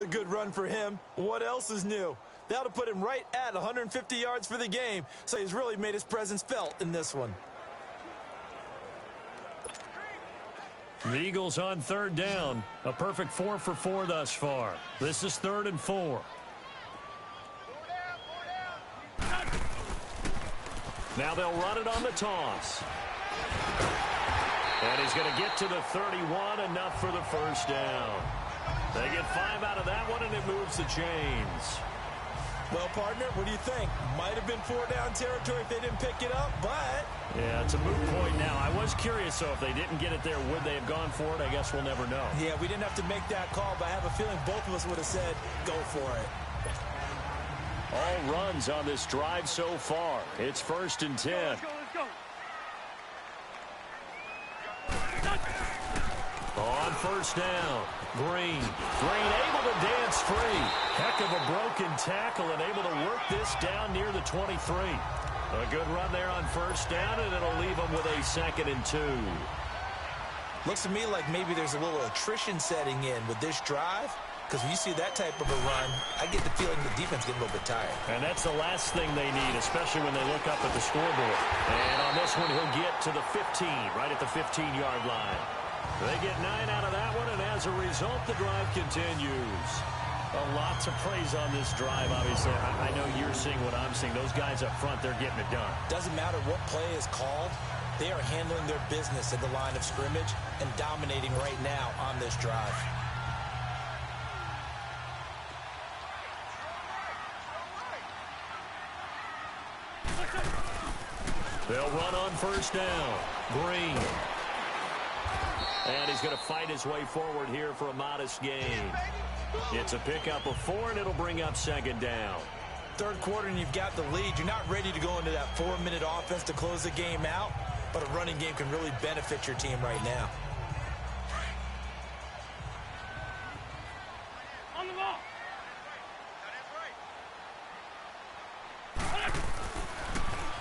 A good run for him. What else is new? That'll put him right at 150 yards for the game, so he's really made his presence felt in this one. The Eagles on third down. A perfect 4 for 4 thus far. This is 3rd and 4. Now they'll run it on the toss. And he's going to get to the 31, enough for the first down. They get 5 out of that one, and it moves the chains. Well, partner, what do you think? Might have been 4-down territory if they didn't pick it up, but... Yeah, it's a moot point now. I was curious, though, if they didn't get it there, would they have gone for it? I guess we'll never know. Yeah, we didn't have to make that call, but I have a feeling both of us would have said, go for it. All runs on this drive so far. It's 1st and 10. Let's go. On first down, Green able to dance free. Heck of a broken tackle and able to work this down near the 23. A good run there on first down, and it'll leave them with a 2nd and 2. Looks to me like maybe there's a little attrition setting in with this drive, because when you see that type of a run, I get the feeling the defense getting a little bit tired. And that's the last thing they need, especially when they look up at the scoreboard. And on this one, he'll get to the 15, right at the 15-yard line. They get 9 out of that one, and as a result, the drive continues. Lots of praise on this drive, obviously. I know you're seeing what I'm seeing. Those guys up front, they're getting it done. Doesn't matter what play is called. They are handling their business at the line of scrimmage and dominating right now on this drive. They'll run on first down. Green. And he's going to fight his way forward here for a modest gain. It's a pickup of 4, and it'll bring up 2nd down. Third quarter, and you've got the lead. You're not ready to go into that 4-minute offense to close the game out, but a running game can really benefit your team right now. On the ball.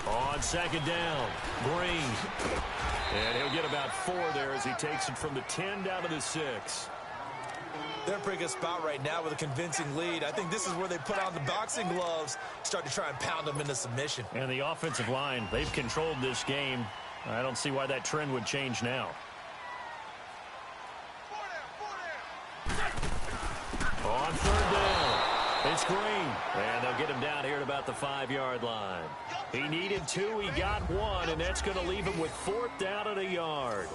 On 2nd down, Green. And he'll get about 4 there as he takes it from the 10 down to the 6. They're in a pretty good spot right now with a convincing lead. I think this is where they put on the boxing gloves, start to try and pound them into submission. And the offensive line, they've controlled this game. I don't see why that trend would change now. On 3rd down, it's Green. And they'll get him down here at about the 5-yard line. He needed 2, he got 1, and that's going to leave him with 4th down and a yard.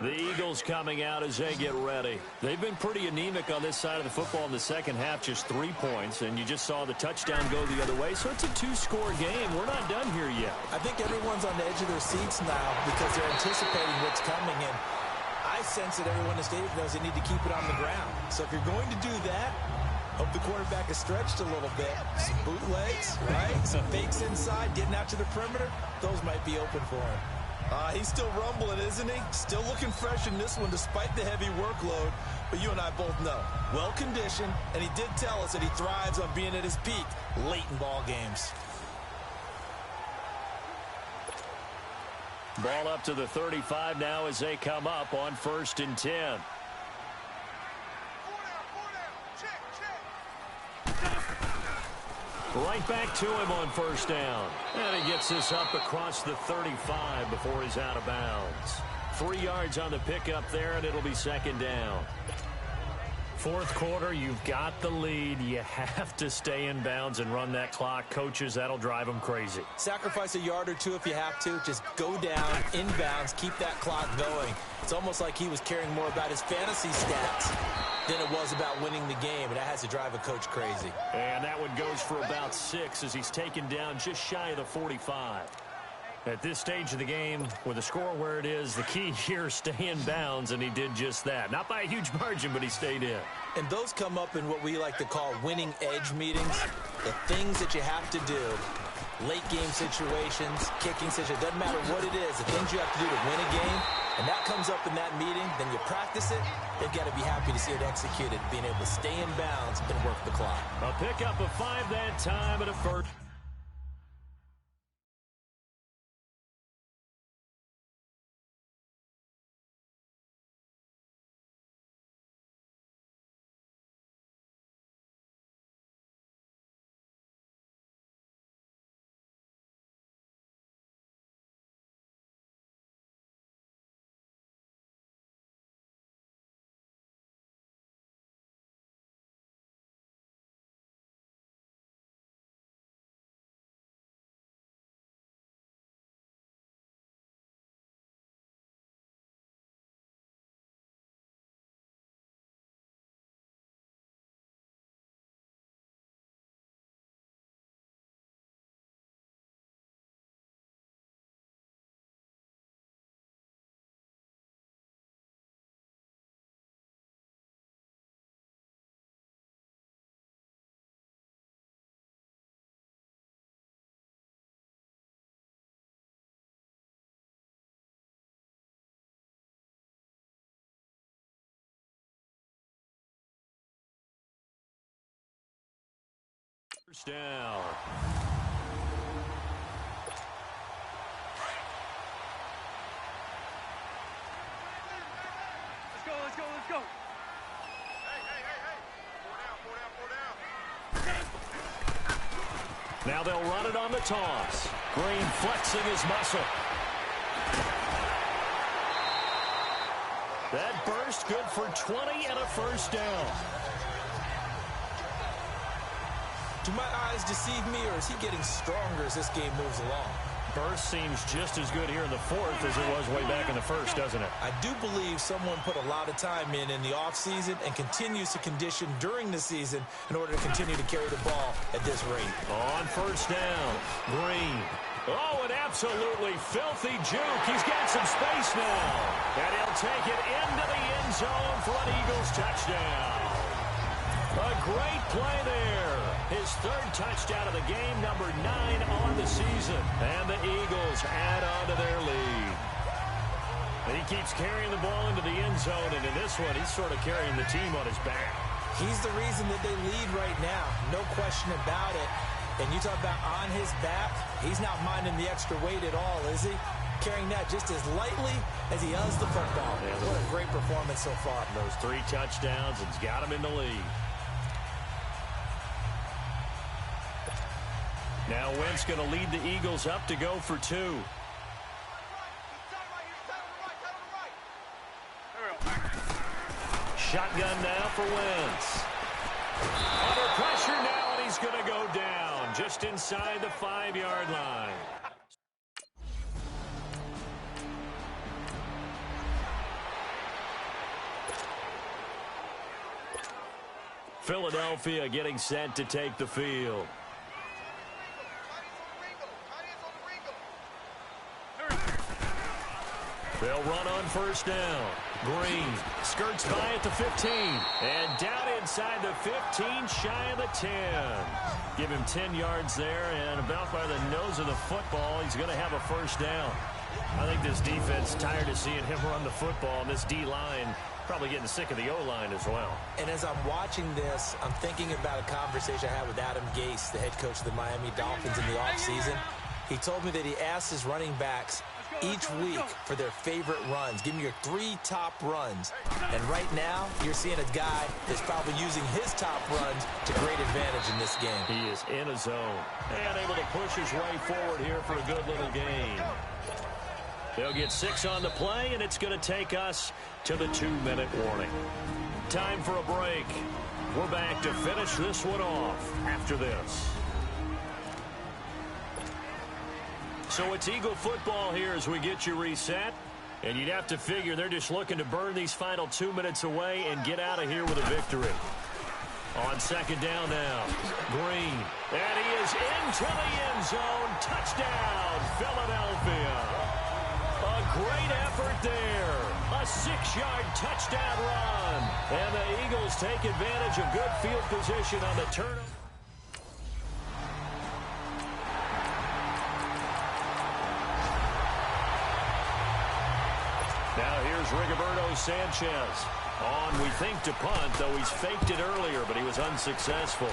The Eagles coming out as they get ready. They've been pretty anemic on this side of the football in the second half, just 3 points, and you just saw the touchdown go the other way, so it's a 2-score game. We're not done here yet. I think everyone's on the edge of their seats now because they're anticipating what's coming, and I sense that everyone in the stadium knows they need to keep it on the ground. So if you're going to do that, hope the quarterback is stretched a little bit. Some bootlegs, right? Some fakes inside, getting out to the perimeter. Those might be open for him. He's still rumbling, isn't he? Still looking fresh in this one despite the heavy workload. But you and I both know, well-conditioned, and he did tell us that he thrives on being at his peak late in ball games. Ball up to the 35 now as they come up on 1st and 10. Right back to him on first down. And he gets this up across the 35 before he's out of bounds. 3 yards on the pickup there, and it'll be 2nd down. 4th quarter, you've got the lead. You have to stay in bounds and run that clock. Coaches, that'll drive them crazy. Sacrifice a yard or 2 if you have to. Just go down, in bounds, keep that clock going. It's almost like he was caring more about his fantasy stats than it was about winning the game, and that has to drive a coach crazy. And that one goes for about 6 as he's taken down just shy of the 45. At this stage of the game, with the score where it is, the key here is stay in bounds, and he did just that. Not by a huge margin, but he stayed in. And those come up in what we like to call winning edge meetings. The things that you have to do, late game situations, kicking situations, doesn't matter what it is, the things you have to do to win a game, and that comes up in that meeting, then you practice it, they've got to be happy to see it executed, being able to stay in bounds and work the clock. A pickup of 5 that time and a first. First down. Let's go. Hey. 4 down. Now they'll run it on the toss. Green flexing his muscle. That burst good for 20 and a first down. Do my eyes deceive me, or is he getting stronger as this game moves along? Burst seems just as good here in the fourth as it was way back in the first, doesn't it? I do believe someone put a lot of time in the offseason and continues to condition during the season in order to continue to carry the ball at this rate. On first down, Green. Oh, an absolutely filthy juke. He's got some space now. And he'll take it into the end zone for an Eagles touchdown. A great play there. His third touchdown of the game, number 9 on the season. And the Eagles add on to their lead. And he keeps carrying the ball into the end zone, and in this one, he's sort of carrying the team on his back. He's the reason that they lead right now. No question about it. And you talk about on his back, he's not minding the extra weight at all, is he? Carrying that just as lightly as he does the football. Yeah, what a great performance so far. Those 3 touchdowns, it's got him in the lead. Now Wentz going to lead the Eagles up to go for 2. Shotgun now for Wentz. Under pressure now, and he's going to go down just inside the 5-yard line. Philadelphia getting set to take the field. They'll run on first down. Green skirts by at the 15. And down inside the 15, shy of the 10. Give him 10 yards there, and about by the nose of the football, he's going to have a first down. I think this defense tired of seeing him run the football, and this D-line probably getting sick of the O-line as well. And as I'm watching this, I'm thinking about a conversation I had with Adam Gase, the head coach of the Miami Dolphins in the offseason. He told me that he asked his running backs each week for their favorite runs. Give me your 3 top runs. And right now, you're seeing a guy that's probably using his top runs to great advantage in this game. He is in a zone and able to push his way forward here for a good little gain. They'll get 6 on the play, and it's going to take us to the 2-minute warning. Time for a break. We're back to finish this one off after this. So it's Eagle football here as we get you reset. And you'd have to figure they're just looking to burn these final 2 minutes away and get out of here with a victory. On second down now, Green. And he is into the end zone. Touchdown, Philadelphia. A great effort there. A 6-yard touchdown run. And the Eagles take advantage of good field position on the turnover. Now Rigoberto Sanchez. On, we think, to punt, though he's faked it earlier, but he was unsuccessful.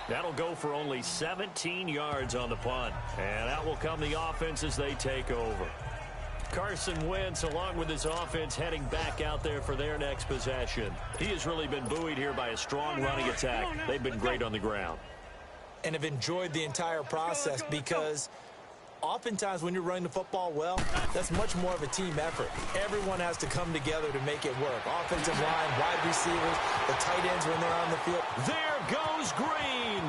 That'll go for only 17 yards on the punt. And out will come the offense as they take over. Carson Wentz, along with his offense, heading back out there for their next possession. He has really been buoyed here by a strong running attack. They've been great on the ground. And have enjoyed the entire process because oftentimes when you're running the football well, that's much more of a team effort. Everyone has to come together to make it work. Offensive line, wide receivers, the tight ends when they're on the field. There goes Green.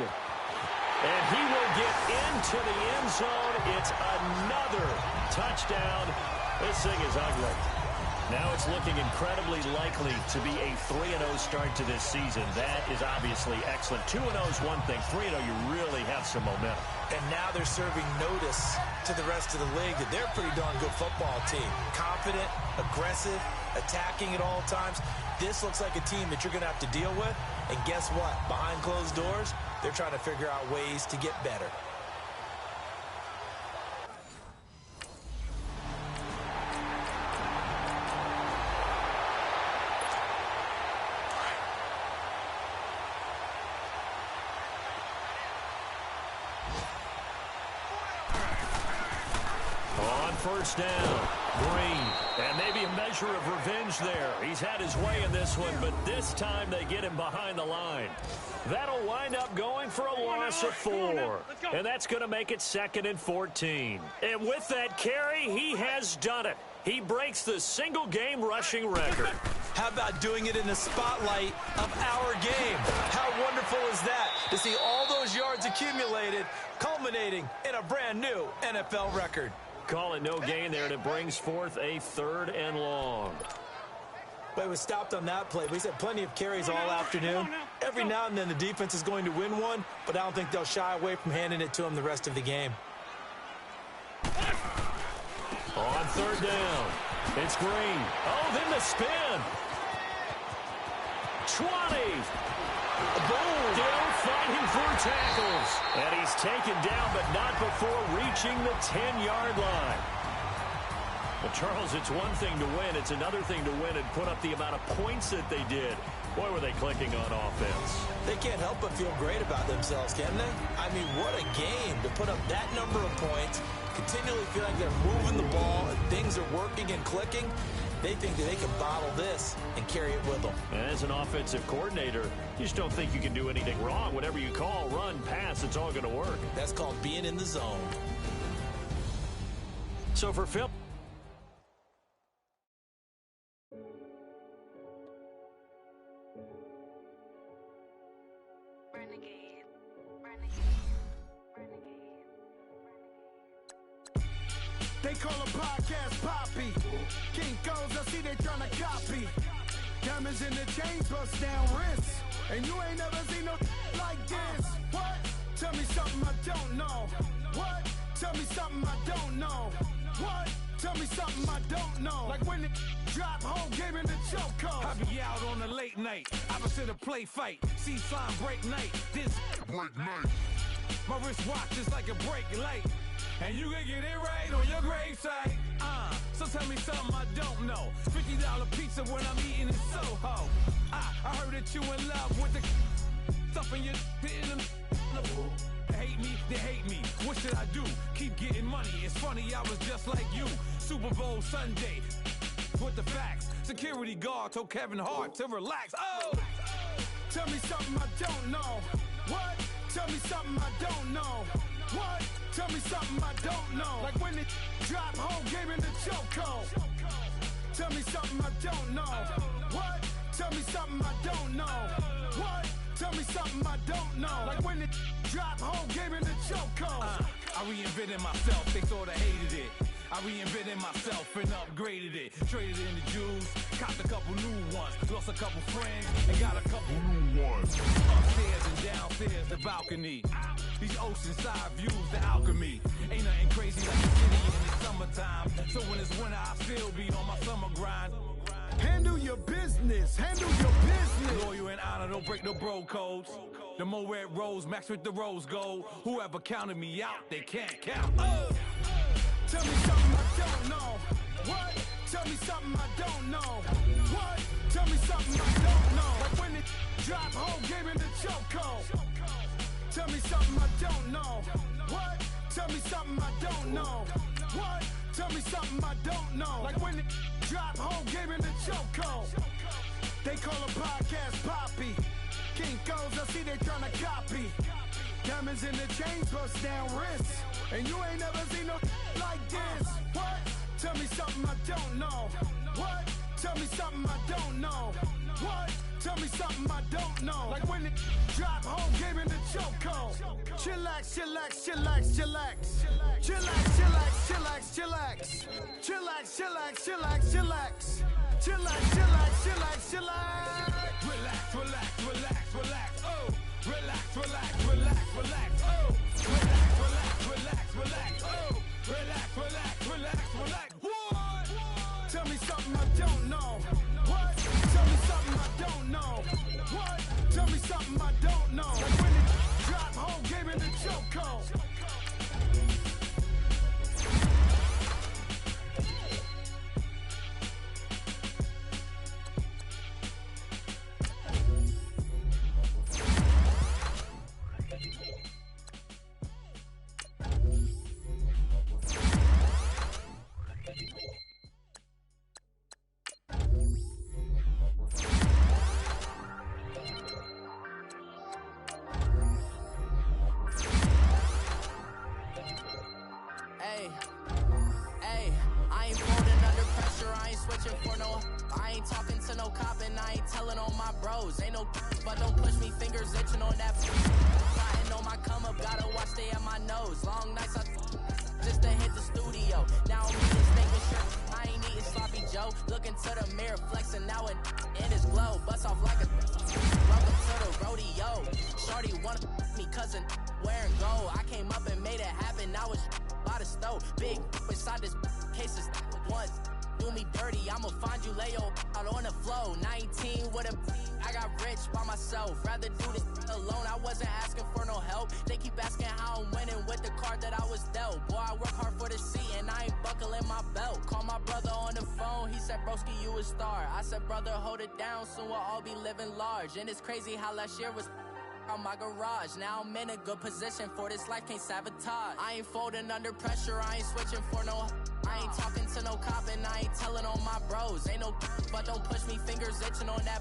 And he will get into the end zone. It's another touchdown. This thing is ugly. Now it's looking incredibly likely to be a 3-0 start to this season. That is obviously excellent. 2-0 is one thing. 3-0, you really have some momentum. And now they're serving notice to the rest of the league that they're a pretty darn good football team. Confident, aggressive, attacking at all times. This looks like a team that you're going to have to deal with. And guess what? Behind closed doors, they're trying to figure out ways to get better. First down, Green, and maybe a measure of revenge there. He's had his way in this one, but this time they get him behind the line. That'll wind up going for a loss of 4, and that's going to make it 2nd and 14. And with that carry, he has done it. He breaks the single-game rushing record. How about doing it in the spotlight of our game? How wonderful is that to see all those yards accumulated, culminating in a brand-new NFL record. Call it no gain there, and it brings forth a 3rd and long. But it was stopped on that play. We said plenty of carries all afternoon. Every now and then the defense is going to win one, but I don't think they'll shy away from handing it to them the rest of the game. On 3rd down, it's Green. Oh, then the spin. 20. Boom. Still fighting for tackles. And he's taken down, but not before reaching the 10-yard line. But, Charles, it's one thing to win. It's another thing to win and put up the amount of points that they did. Boy, were they clicking on offense. They can't help but feel great about themselves, can they? I mean, what a game to put up that number of points, continually feel like they're moving the ball, and things are working and clicking. They think that they can bottle this and carry it with them. And as an offensive coordinator, you just don't think you can do anything wrong. Whatever you call, run, pass, it's all going to work. That's called being in the zone. So for Phil. They call a podcast Poppy. Kinkos, I see they tryna copy. Diamonds in the chains, bust down wrists. And you ain't never seen no like this. What? Tell me something I don't know. What? Tell me something I don't know. What? Tell me something I don't know. Like when it drop, whole game in the chokehold. I be out on a late night, opposite a play fight. See slime break night, this break night. My wristwatch is like a break light. And you can get it right on your gravesite. So tell me something I don't know. $50 pizza when I'm eating in Soho. I heard that you in love with the stuff in your in them. Hate me, they hate me. What should I do? Keep getting money. It's funny, I was just like you. Super Bowl Sunday. With the facts. Security guard told Kevin Hart to relax. Oh! Tell me something I don't know. What? Tell me something I don't know. What? Tell me something I don't know. Like when it drop, whole game in the chokehold. Tell me something I don't know. What? Tell me something I don't know. What? Tell me something I don't know. Like when it drop, whole game in the chokehold. I reinvented myself, they sorta hated it. I reinvented myself and upgraded it. Traded in the Jews, copped a couple new ones. Lost a couple friends and got a couple new ones. Upstairs and downstairs, the balcony. These oceanside views, the alchemy. Ain't nothing crazy like the city in the summertime. So when it's winter, I still be on my summer grind. Handle your business, handle your business. it. Loyal and honor, don't break no bro codes. The more red rose, max with the rose gold. Whoever counted me out, they can't count. Tell me something I don't know. What? Tell me something I don't know. What? Tell me something I don't know. Like when it drop, whole game in the chokehold. Tell me something I don't know. What? Tell me something I don't know. What? Tell me something I don't know. Like when it drop, whole game in the chokehold. They call a podcast Poppy. King goes, I see they tryna copy. Diamonds in the chains, bust down wrists. And you ain't never seen no like this. What? Tell me something I don't know. What? Tell me something I don't know. What? Tell me something I don't know. Like when it drop, whole game in the chokehold. Chillax, chillax, chillax, chillax. Chillax, chillax, chillax, chillax. Chillax, chillax, chillax, chillax. Chillax, chillax, chillax, chillax. Relax, relax, relax, relax. Oh, relax, relax, relax, relax. Oh, relax, relax, relax, relax. Oh, relax, relax, relax, relax. What? Tell me something I don't know. What? Tell me something I don't know. What? Tell me something I don't know. Like when it drop, whole game in the chokehold. And it's crazy how last year was on my garage. Now I'm in a good position for this life, can't sabotage. I ain't folding under pressure, I ain't switching for no. I ain't talking to no cop and I ain't telling on my bros. Ain't no but don't push me, fingers itching on that.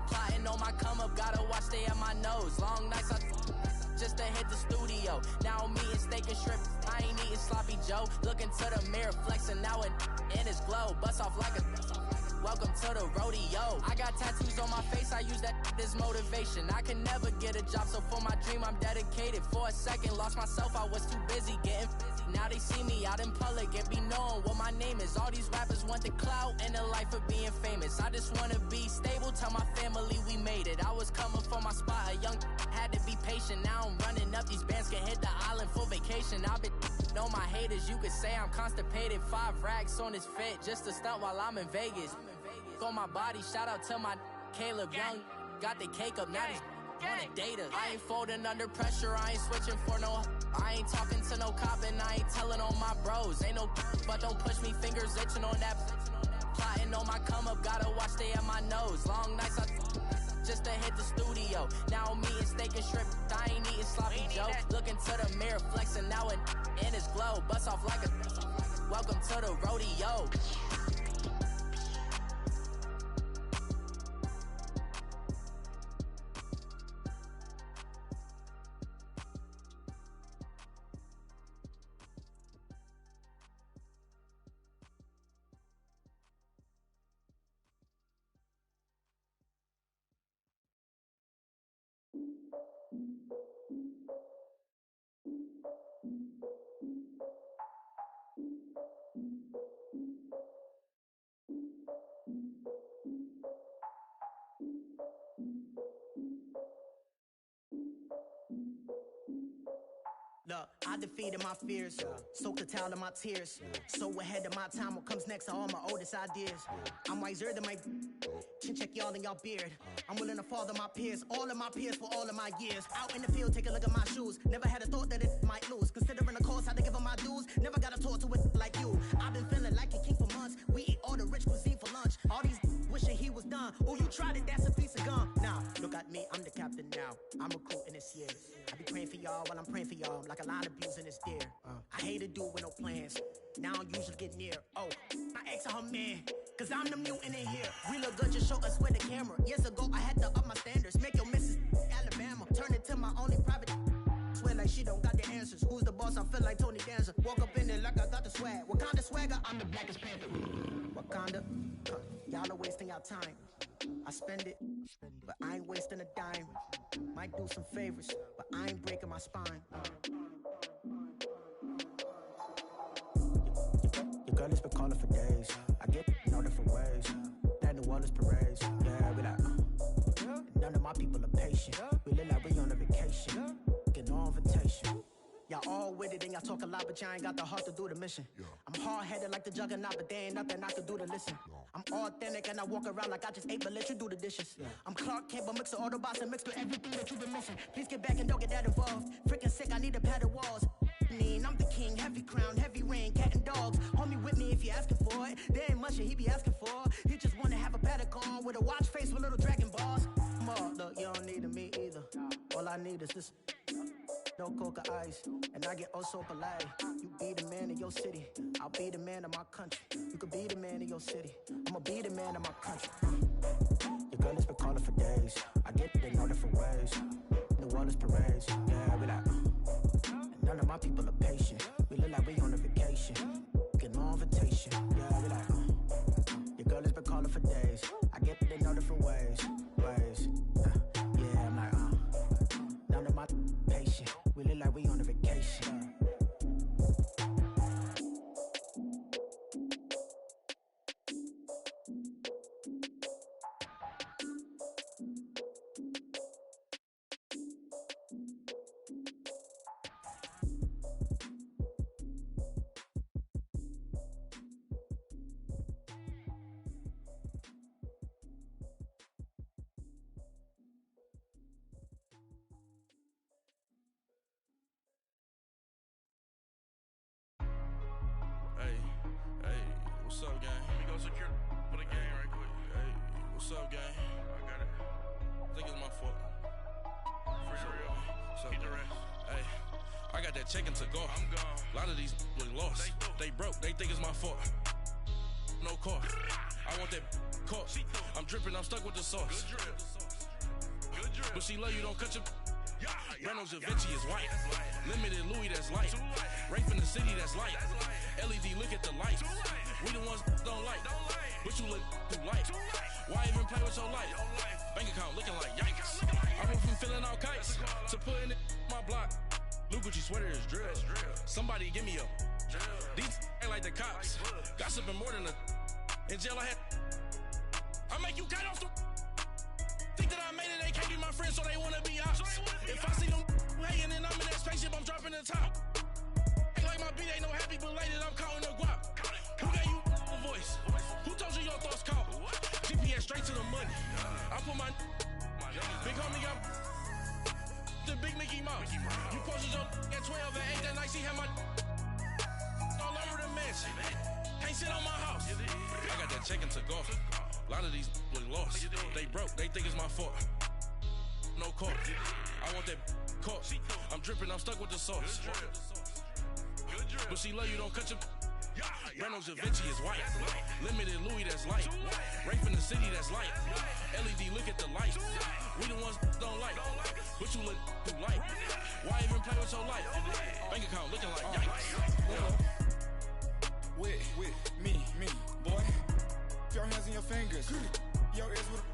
Plotting on my come up, gotta watch stay at my nose. Long nights I just to hit the studio. Now I'm eating steak and shrimp, I ain't eating sloppy Joe. Looking to the mirror, flexing now and in his glow. Bust off like a welcome to the rodeo. I got tattoos on my face, I use that as motivation. I can never get a job, so for my dream I'm dedicated. For a second, lost myself, I was too busy getting busy. Now they see me out in public and be knowing what my name is. All these rappers want the clout and the life of being famous. I just wanna be stable, tell my family we made it. I was coming for my spot, a young had to be patient. Now I'm running up, these bands can hit the island for vacation. I've been on my haters, you could say I'm constipated. 5 racks on his fit, just to stunt while I'm in Vegas. On my body, shout out to my Caleb Young. Got the cake up, now he's on a data. I ain't folding under pressure, I ain't switching for no. I ain't talking to no cop and I ain't telling on my bros. Ain't no but don't push me, fingers itching on that. Plotting on my come up, gotta watch stay at my nose. Long nights I just to hit the studio. Now I'm eating steak and shrimp, I ain't eating sloppy Joe. Looking to the mirror, flexing now and in his glow. Bust off like a welcome to the rodeo. I defeated my fears, soaked a towel in my tears. So ahead of my time, what comes next are all my oldest ideas. I'm wiser than my chin check y'all in y'all beard. I'm willing to father my peers, all of my peers for all of my years. Out in the field, take a look at my shoes. Never had a thought that it might lose. Considering the cost, I had to give up my dues. Never got a talk to it like you. I've been feeling like a king for months. We eat all the rich cuisine for lunch. All these wishing he was done. Oh, you tried it, that's a piece of gum. Now, look at me, I'm the captain now. I'm recruiting this year. I be praying for y'all while I'm praying for y'all. I'm like a line abusing this deer. I hate a dude with no plans. Now I don't usually get near. Oh, my ex and her man. Cause I'm the mutant in here. We look good, just show us with the camera. Years ago, I had to up my standards. Make your missus Alabama. Turn it to my only private. Swear like she don't got the answers. Who's the boss? I feel like Tony Danza. Walk up in it like I got the swag. What kind of swagger? I'm the blackest panther. Wakanda. Y'all are wasting our time. I spend it, but I ain't wasting a dime. Might do some favors, but I ain't breaking my spine. Your girl has been calling for days. I get in all different ways. That New Orleans parades. Yeah, we like, none of my people are patient. We look like we on a vacation. Get no invitation. Y'all all with it and y'all talk a lot, but y'all ain't got the heart to do the mission. I'm hard-headed like the juggernaut, but there ain't nothing I can do to listen. I'm authentic and I walk around like I just ate, but let you do the dishes. I'm Clark Kent, but mix the Autobots and mix with everything that you've been missing. Please get back and don't get that involved. Freaking sick, I need a padded walls. I'm the king, heavy crown, heavy rain, cat and dogs. Homie with me if you're asking for it. There ain't much that he be asking for. He just wanna have a paddock on with a watch face with little dragon balls. Look, you don't need me either. All I need is this. No coca ice, and I get oh so polite. You be the man of your city, I'll be the man of my country. You could be the man of your city, I'ma be the man of my country. Your girl has been calling for days. I get it in all different ways. New Orleans parades, yeah, we like. And none of my people are patient. We look like we on a vacation. Get no invitation, yeah, we like. Your girl has been calling for days. I get it in all different ways. Yeah, I'm like, none of my patient. We look like we on a vacation. What's up, gang? Let me go secure for the game right quick. Hey, what's up, gang? I got it. I think it's my fault. For real. What's up, Keep the gang? rest. Hey, I got that chicken to go. I'm gone. A lot of these look lost. They broke. They think it's my fault. No car. I want that caught. I'm dripping. I'm stuck with the sauce. Good drip. Good drip. But she love you. Don't cut your. Yeah, Reynolds Da Vinci is white. That's light. Limited Louis, that's light. Too light. Rafe in the city, that's light. That's light. LED, look at the lights. Too light. We the ones don't like. Don't like. But you look too light. Too light. Why even play with your life? Your life. Bank account looking like yikes. I went from filling out kites to putting it in my block. New Gucci sweater is drill. Somebody give me a Drill. These ain't like the cops. Like bugs. Gossiping more than a. In jail I had. I make you cut off the. Think that I made it, they can't be my friends, so they wanna be ops. If I see them hating and I'm in that spaceship, I'm dropping the top. Ain't like my beat ain't no happy belated, I'm counting the guap. Who gave you a voice? Who told you your thoughts count? GPS straight to the money. I put my big homie got the big Mickey Mouse. You posted your at 12 and 8 that night, she had my all over the mansion. Can't sit on my house. I got that chicken to go. A lot of these look lost. They broke, they think it's my fault. No car. I want that caught. I'm dripping, I'm stuck with the sauce. Good drip. But she love you, don't cut your. Reynolds Da Vinci is white. Limited Louis, that's light. Rafe in the city, that's light. LED, look at the lights. We the ones don't like. But you look too light. Why even play with your life? Bank account looking like yikes. With me, boy. Your hands and your fingers. Your ears with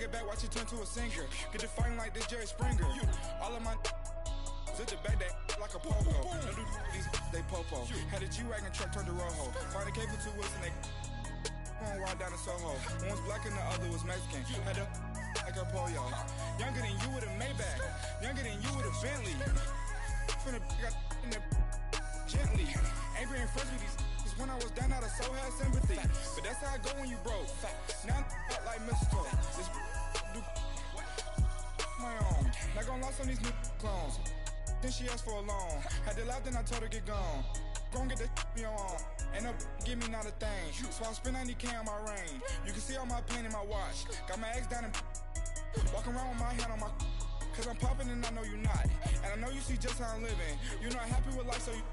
get back, watch it turn to a singer. Get to fighting like this Jerry Springer. All of my zip the back that like a pogo. Don't do these they popo. Had a G-Wagon truck turned to Rojo. Find a cable 2 wheels and they going wild down in Soho. One was black and the other was Mexican. Had a like a pollo. Younger than you with a Maybach. Younger than you with a Bentley. From the got in the gently. Ain't been friends with these when I was down out of so had sympathy. But that's how I go when you broke. Now I'm like mistletoe. This do my own. Not gonna lie on these new clones. Then she asked for a loan. Had to laugh, then I told her get gone. Gon' get that me on. Ain't no give me not a thing. So I spend 90K on my range. You can see all my pain in my watch. Got my ex down and walking around with my hand on my. Cause I'm popping and I know you not. And I know you see just how I'm living. You're not happy with life, so you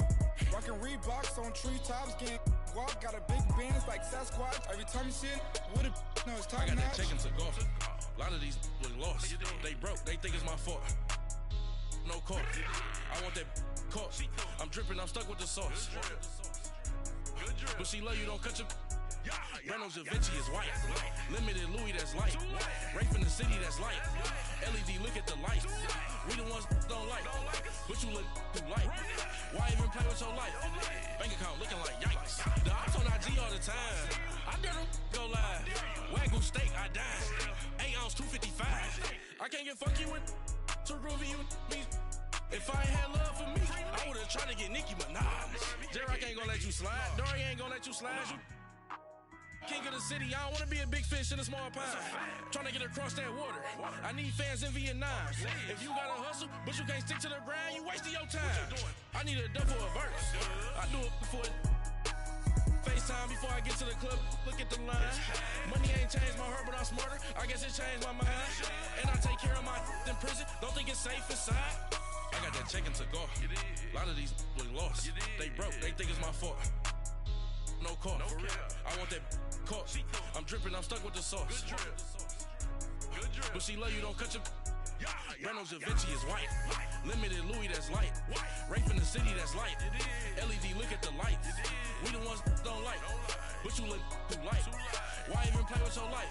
rockin' Reeboks on treetops, getting walk. Got a big bands like Sasquatch. Every time you see it, with a no, it's time. I got that check into golf. A lot of these was lost. They broke, they think it's my fault. No court. I want that court. I'm dripping, I'm stuck with the sauce. But she love you, don't cut your. Reynolds Da Vinci is white. Limited Louis, that's light. Rape in the city, that's light. LED, look at the light. We the ones don't like. But you look too light. Why even play with your life? Bank account looking like yikes. The ops on IG all the time. I dare them go live. Wagyu steak, I died. 8 ounce, 255. I can't get funky with too groovy you me. If I ain't had love for me, I would've tried to get Nicki Minaj. J-Rock ain't gonna let you slide. Dory ain't gonna let you slide. You king of the city, I don't wanna be a big fish in a small pond. Trying to get across that water. I need fans in Vietnam. If you gotta hustle, but you can't stick to the grind, you wasting your time. I need a double a verse. I do it before FaceTime before I get to the club. Look at the line. Money ain't changed my heart, but I'm smarter. I guess it changed my mind. And I take care of my in prison. Don't think it's safe inside. I got that check into golf. A lot of these was lost. They broke, they think it's my fault. No court. I want that court. I'm dripping, I'm stuck with the sauce. But she love you, don't cut your. Reynolds Da Vinci is white. Limited Louis, that's light. Rape in the city, that's light. LED, look at the lights. We the ones don't like. But you look too light. Why even play with your life?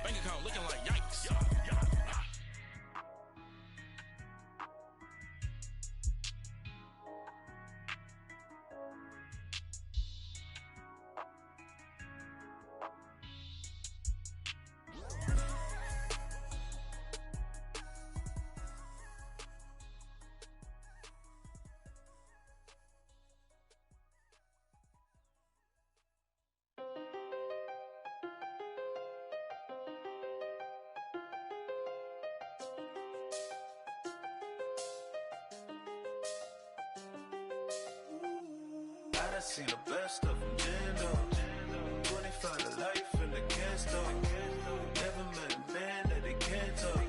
Bank account looking like yikes. I seen the best of them, Jando. 25 to life in the can't stop. Never met a man that they can't talk.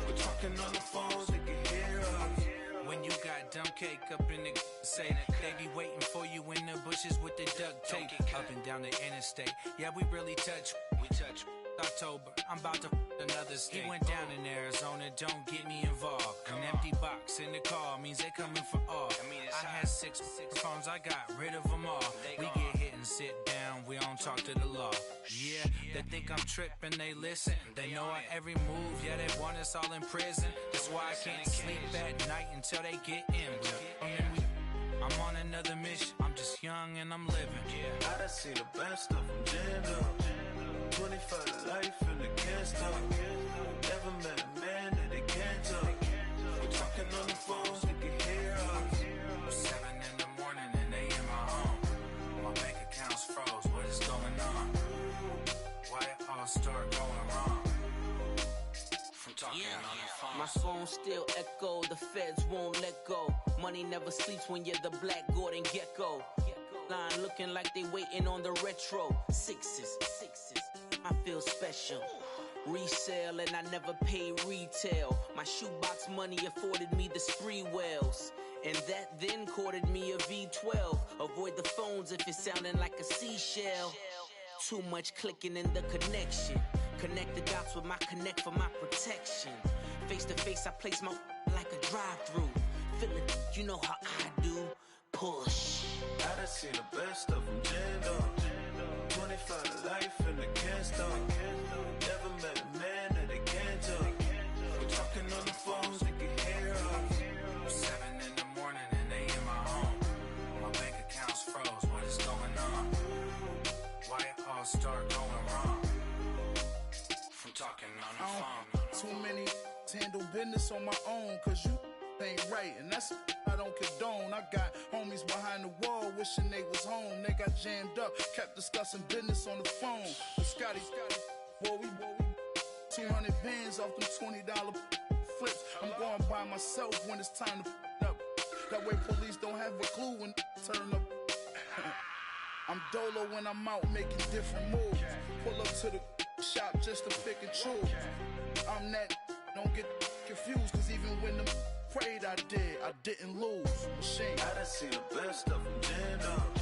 We're talking on the phones, they can hear us. When you got dumb cake up in the say that they be waiting for you in the bushes with the duct tape up and down the interstate. Yeah, we really touch. We touch. October, I'm about to another state. He went down in Arizona, don't get me involved. An empty box in the car means they coming for all. I had six phones, I got rid of them all. We get hit and sit down, we don't talk to the law. Yeah, they think I'm tripping, they listen. They know our every move, yeah, they want us all in prison. That's why I can't sleep at night until they get in. I'm on another mission, I'm just young and I'm living. I done seen the best of them, Jando. 25 to life in the can't stop. Never met a man that they can't talk. We're talking on the phones, they can hear us. 7 in the morning and they in my home. My bank account's froze, what is going on? Why it all start going wrong? From talking on the phone. My phone still echo, the feds won't let go. Money never sleeps when you're the Black Gordon Gecko. Line looking like they waiting on the retro. Sixes, I feel special. Resale and I never paid retail. My shoebox money afforded me the spree wells. And that then courted me a V12. Avoid the phones if it's sounding like a seashell. Too much clicking in the connection. Connect the dots with my connect for my protection. Face to face I place my like a drive-through. Feeling, you know how I do. Push. I done seen the best of them, Jando. 25 to life in the can't stop. Never met a man that they can't talk. We're talking on the phones, they can hear us. 7 in the morning and they in my home. My bank account's froze, what is going on? Why it all start going wrong? From talking on the phone. Too many handle business on my own, cause you ain't right, and that's I don't condone. I got homies behind the wall wishing they was home. They got jammed up, kept discussing business on the phone. But Scotty, boy, we 200 bands off them $20 flips. I'm going by myself when it's time to up. That way police don't have a clue when turn up. I'm dolo when I'm out making different moves. Pull up to the shop just to pick and choose. I'm that, don't get confused, cause even when them prayed I didn't lose. Machine. I done seen the best of them jammed up.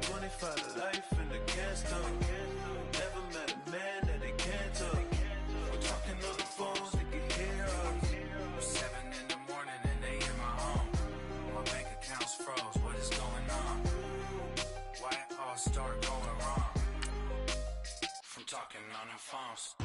25 to life in the gas talk. Never met a man that they can't talk. We're talking on the phones, they can hear us. 7 in the morning and they in my home. My bank account's froze, what is going on? Why it all start going wrong? From talking on the phones.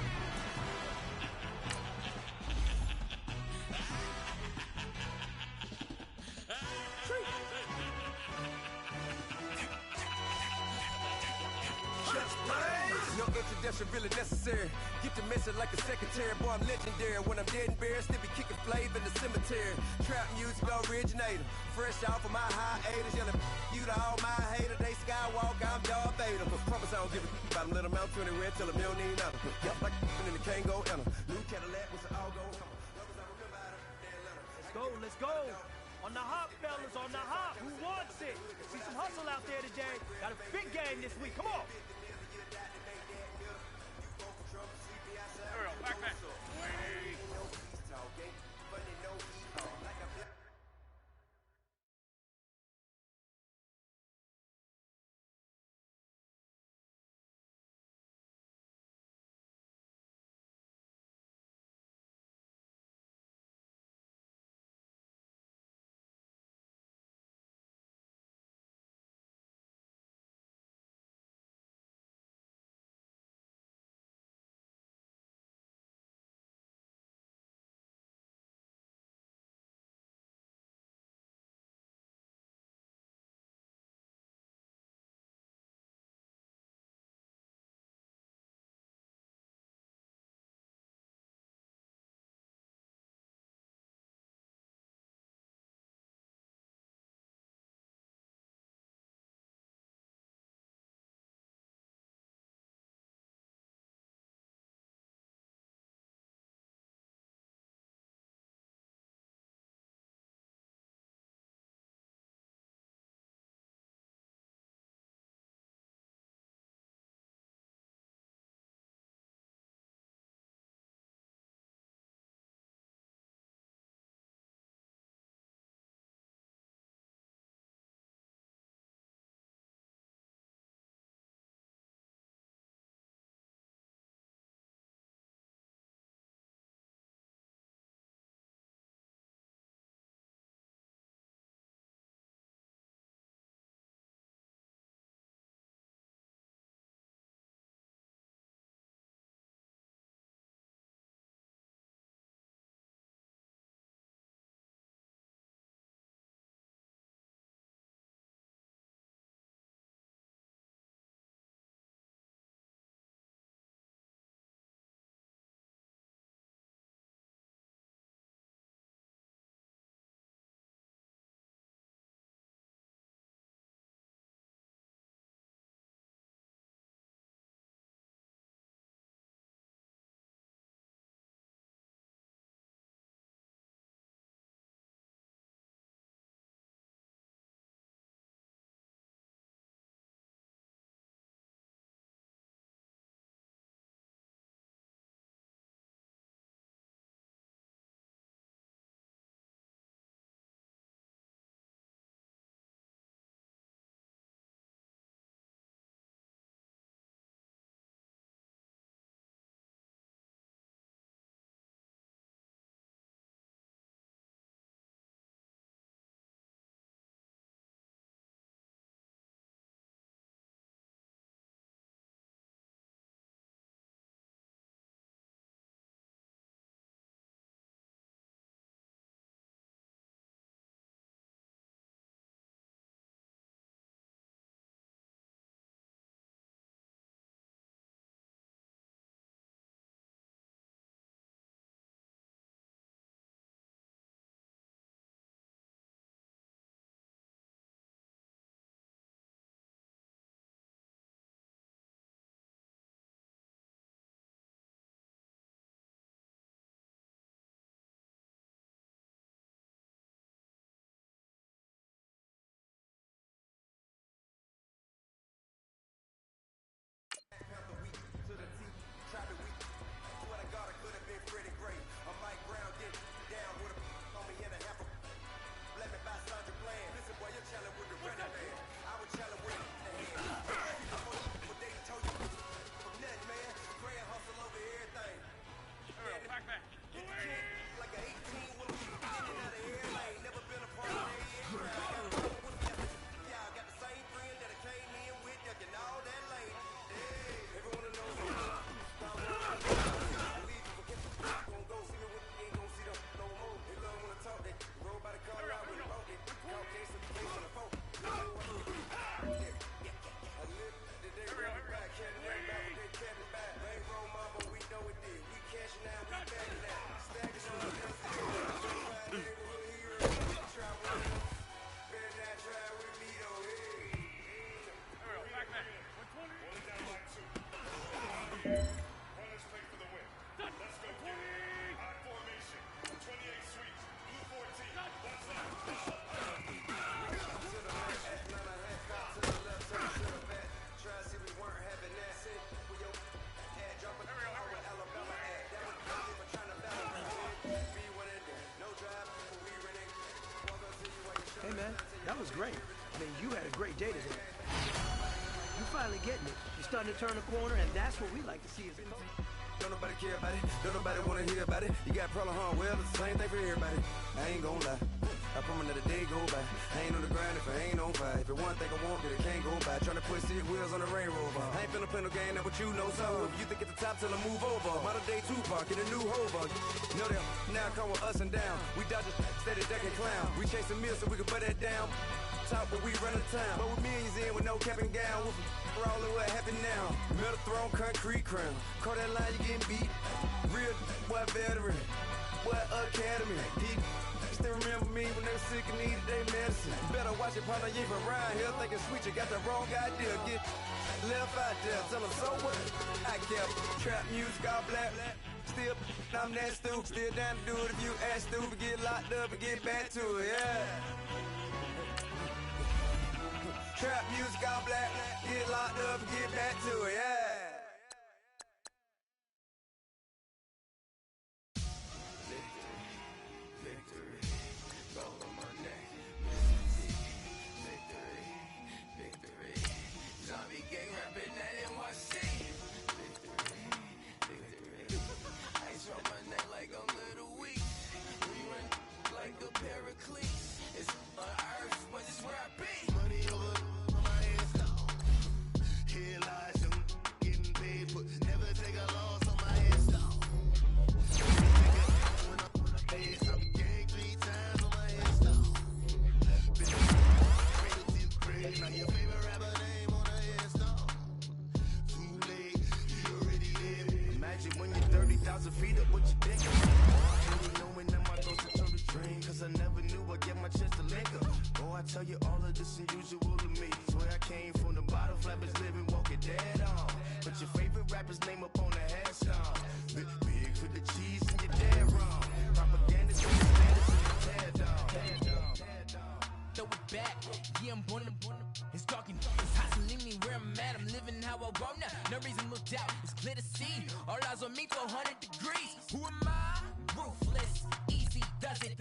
No introduction really necessary. Get the message like a secretary. Boy, I'm legendary. When I'm dead and buried, still be kicking flavor in the cemetery. Trap music originator. Fresh off of my hiatus. Yelling you to all my haters. They skywalk, I'm Darth Vader. Promise I don't give a about them. Let them out anywhere till them don't need nothing. Yep, like in the can't go enter. New Cadillac was an all go. Let's go. On the hop, fellas, on the hop. Who wants it? See some hustle out there today. Got a big game this week. Come on. Hey, man, that was great. I mean, you had a great day today. You finally getting it. You're starting to turn a corner, and that's what we like to see as a coach. Don't nobody care about it, don't nobody wanna hear about it. You got problem, huh? Well, it's the same thing for everybody. I ain't gon' lie, I promise that a day go by. I ain't on the grind if I ain't on fire. If it one thing I want, then it can't go by. Tryna put 6 wheels on the railroad. I ain't finna play no game, that what you know. So if you think at the top till I move over, modern day Tupac in a new hover. Know them, now come with us and down. We dodge a steady deck and clown. We chasing meals so we can butt that down. Top, but we run the town. But with millions in with no cap and gown. We're all over what happened now. Metal throne, concrete crown. Call that line, you getting beat. Real boy veteran, boy academy. Deep. Still remember me when they were sick and needed their medicine. Better watch it, partner, you ain't from around here thinking sweet. You got the wrong idea. Get left out there. Tell them so what? I kept trap music all black. Still, I'm that stupid. Still down to do it if you ask stupid. Get locked up and get back to it, yeah. Trap music all black. Get locked up and get back to it, yeah. Tell you all of this unusual to me. Swear I came from the bottom, flappers living, walking dead on. Put your favorite rapper's name up on the headstone. Big for the cheese and you're dead wrong. Propaganda to the status and the tear down. Throw it back, yeah, I'm born to. It's talking, it's hot, so leave me where I'm at. I'm living how I want now. No reason to doubt, it's clear to see. All eyes on me, 400 degrees. Who am I? Ruthless, easy, does it.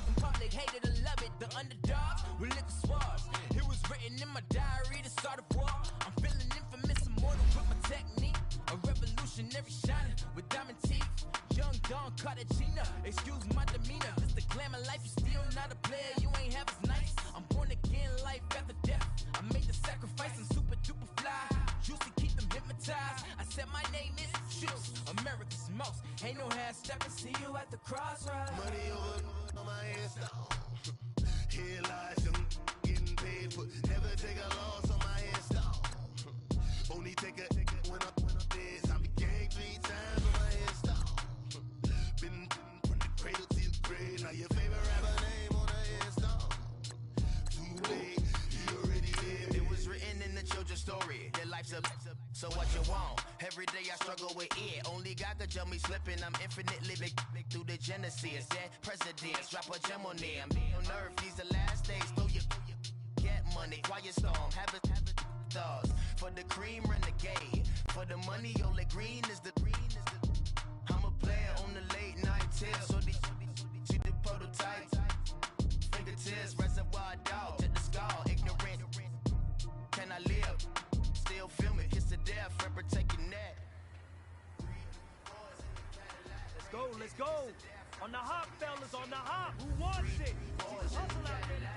In public, hate it or love it. The underdogs with liquor swabs. It was written in my diary to start a war. I'm feeling infamous, immortal with my technique. A revolutionary shining with diamond teeth. Young Don Cartagena, excuse my demeanor. This the glamour life, you still not a player. You ain't half as nice. I'm born again, life after death. I made the sacrifice, I'm super duper fly. Juicy, keep them hypnotized. I said my name is Juice, America's most. Ain't no half stepping, see you at the crossroads. Money over on my headstone. Here lies young, getting paid for. Never take a loss on my headstone. Only take a when I'm dead. I be gang 3 times on my headstone. Been from the cradle to the grave. Now your favorite rapper name on the headstone. Too late, you already lived. It was written in the children's story. Their life's a so what you want? Every day I struggle with it. Only God could jump me slipping. I'm infinitely big through the genesis. Dead presidents, drop a gem on them. On earth, these the last days. Throw your get money, quiet storm. Have it thoughts for the cream renegade. For the money, only green is the. I'm a player on the late night tips. So the prototype. Fingertips, reservoir dog to the skull. Ignorant. Can I live? Still film it. Kiss to death. Remember taking that. Let's go. On the hop, fellas, on the hop. Who wants it? Hustle out there today.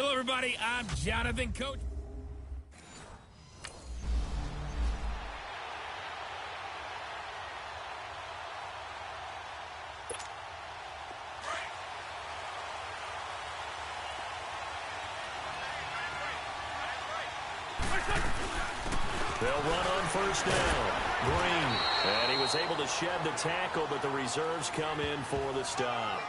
Hello, everybody. I'm Jonathan, coach. They'll run on first down. Green. And he was able to shed the tackle, but the reserves come in for the stop.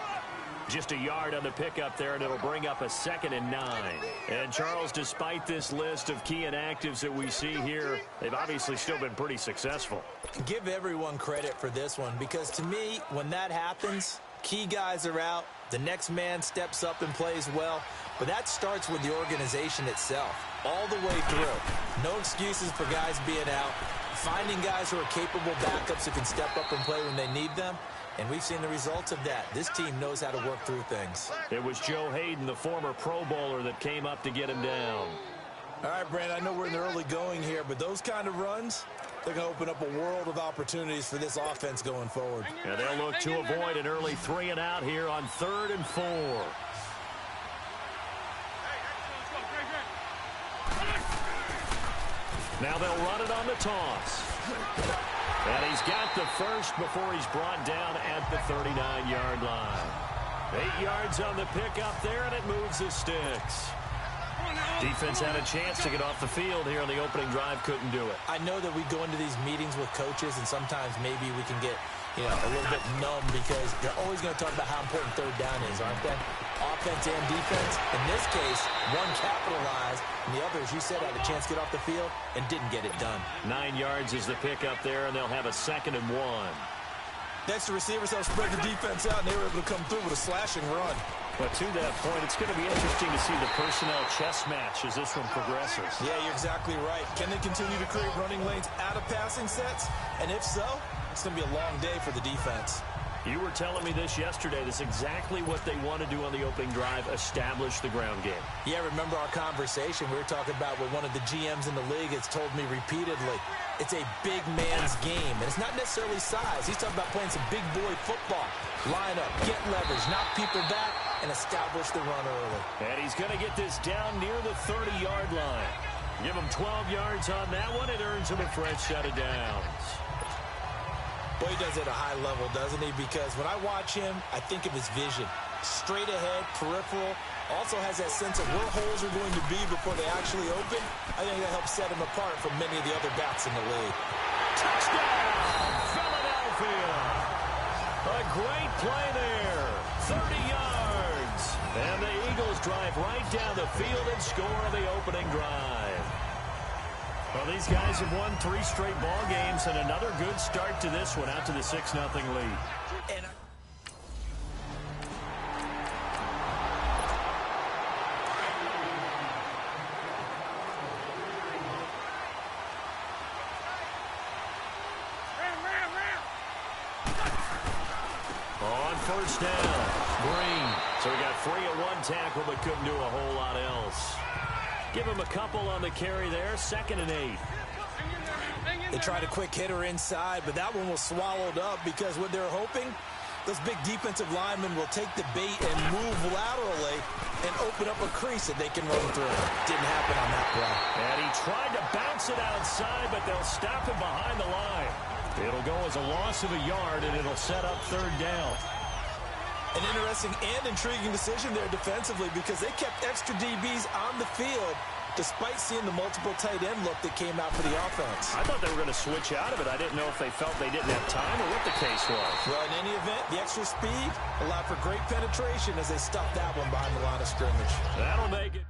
Just a yard on the pickup there, and it'll bring up a 2nd and 9. And, Charles, despite this list of key inactives that we see here, they've obviously still been pretty successful. Give everyone credit for this one, because to me, when that happens, key guys are out, the next man steps up and plays well, but that starts with the organization itself, all the way through. No excuses for guys being out, finding guys who are capable backups who can step up and play when they need them. And we've seen the results of that. This team knows how to work through things. It was Joe Hayden, the former Pro Bowler, that came up to get him down. All right, Brandon, I know we're in the early going here, but those kind of runs, they're going to open up a world of opportunities for this offense going forward. Yeah, they'll look to avoid an early 3 and out here on 3rd and 4. Now they'll run it on the toss. And he's got the first before he's brought down at the 39-yard line. 8 yards on the pickup there, and it moves the sticks. Defense had a chance to get off the field here on the opening drive, couldn't do it. I know that we go into these meetings with coaches, and sometimes maybe we can get, a little bit numb because they're always going to talk about how important 3rd down is, aren't they? Offense and defense. In this case, one capitalized, and the other, as you said, had a chance to get off the field and didn't get it done. 9 yards is the pickup there, and they'll have a 2nd and 1. Next, the receivers helped spread the defense out, and they were able to come through with a slashing run. But to that point, it's going to be interesting to see the personnel chess match as this one progresses. Yeah, you're exactly right. Can they continue to create running lanes out of passing sets? And if so, it's going to be a long day for the defense. You were telling me this yesterday. That's exactly what they want to do on the opening drive, establish the ground game. Yeah, remember our conversation. We were talking about what one of the GMs in the league has told me repeatedly. It's a big man's game, and it's not necessarily size. He's talking about playing some big boy football. Line up, get leverage, knock people back, and establish the run early. And he's going to get this down near the 30-yard line. Give him 12 yards on that one. It earns him a fresh set of downs. Boy, he does it at a high level, doesn't he? Because when I watch him, I think of his vision. Straight ahead, peripheral. Also has that sense of where holes are going to be before they actually open. I think that helps set him apart from many of the other backs in the league. Touchdown, Philadelphia! A great play there. 30 yards. And the Eagles drive right down the field and score on the opening drive. Well, these guys have won 3 straight ball games, and another good start to this one, out to the 6-0 lead. And on first down, Green. So we got 3 at 1 tackle, but couldn't do a whole lot else. Give him a couple on the carry there. 2nd and 8. They tried a quick hitter inside, but that one was swallowed up because what they're hoping, those big defensive linemen will take the bait and move laterally and open up a crease that they can run through. Didn't happen on that play. And he tried to bounce it outside, but they'll stop him behind the line. It'll go as a loss of a yard, and it'll set up 3rd down. An interesting and intriguing decision there defensively because they kept extra DBs on the field despite seeing the multiple tight end look that came out for the offense. I thought they were going to switch out of it. I didn't know if they felt they didn't have time or what the case was. Well, in any event, the extra speed allowed for great penetration as they stuffed that one behind the line of scrimmage. That'll make it.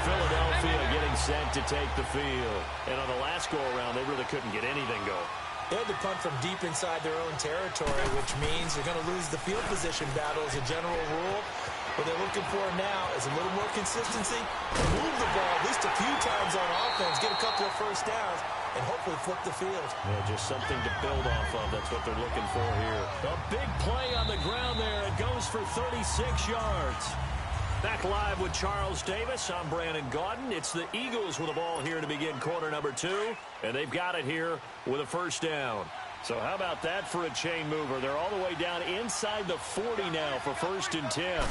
Philadelphia getting set to take the field. And on the last go-around, they really couldn't get anything going. They had to punt from deep inside their own territory, which means they're going to lose the field position battle as a general rule. What they're looking for now is a little more consistency, move the ball at least a few times on offense, get a couple of first downs, and hopefully flip the field. Yeah, just something to build off of. That's what they're looking for here. A big play on the ground there. It goes for 36 yards. Back live with Charles Davis. I'm Brandon Gaudin. It's the Eagles with the ball here to begin quarter number 2. And they've got it here with a first down. So how about that for a chain mover? They're all the way down inside the 40 now for 1st and 10.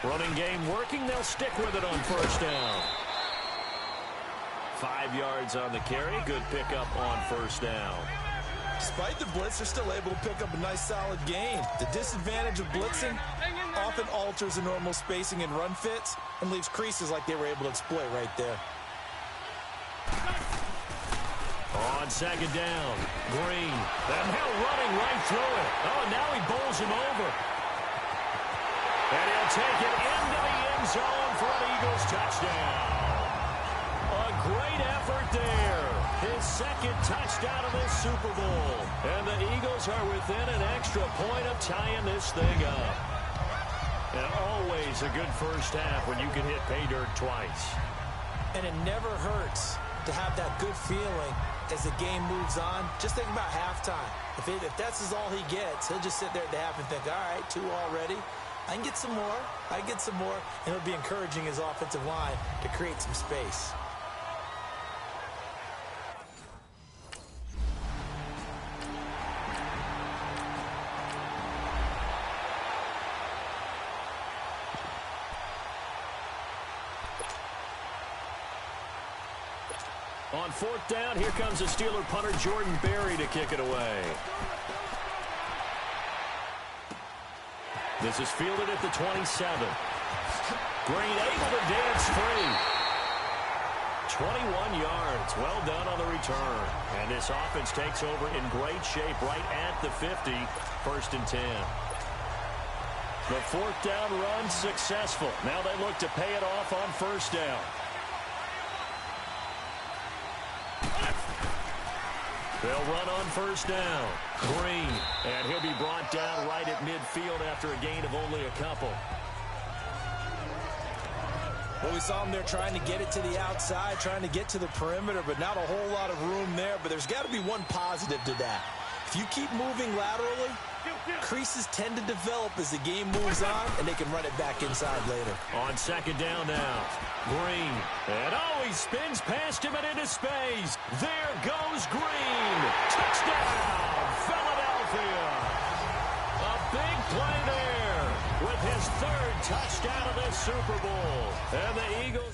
Running game working. They'll stick with it on 1st down. 5 yards on the carry. Good pickup on 1st down. Despite the blitz, they're still able to pick up a nice solid gain. The disadvantage of blitzing often alters the normal spacing and run fits and leaves creases like they were able to exploit right there. On 2nd down, Green. And now running right through it. Oh, and now he bowls him over. And he'll take it into the end zone for an Eagles touchdown. A great effort there. His 2nd touchdown of this Super Bowl. And the Eagles are within an extra point of tying this thing up. And always a good first half when you can hit pay dirt twice. And it never hurts to have that good feeling as the game moves on. Just think about halftime. If that's all he gets, he'll just sit there at the half and think, all right, 2 already. I can get some more. I can get some more. And he'll be encouraging his offensive line to create some space. On 4th down, here comes the Steeler punter Jordan Berry to kick it away. This is fielded at the 27. Green able to dance free. 21 yards. Well done on the return. And this offense takes over in great shape right at the 50. 1st and 10. The 4th down run successful. Now they look to pay it off on 1st down. They'll run on 1st down. Green. And he'll be brought down right at midfield after a gain of only a couple. Well, we saw him there trying to get it to the outside, trying to get to the perimeter, but not a whole lot of room there. But there's got to be one positive to that. If you keep moving laterally, creases tend to develop as the game moves on, and they can run it back inside later. On 2nd down now, Green. And oh, he spins past him and into space. There goes Green. Touchdown, Philadelphia. A big play there with his 3rd touchdown of this Super Bowl. And the Eagles...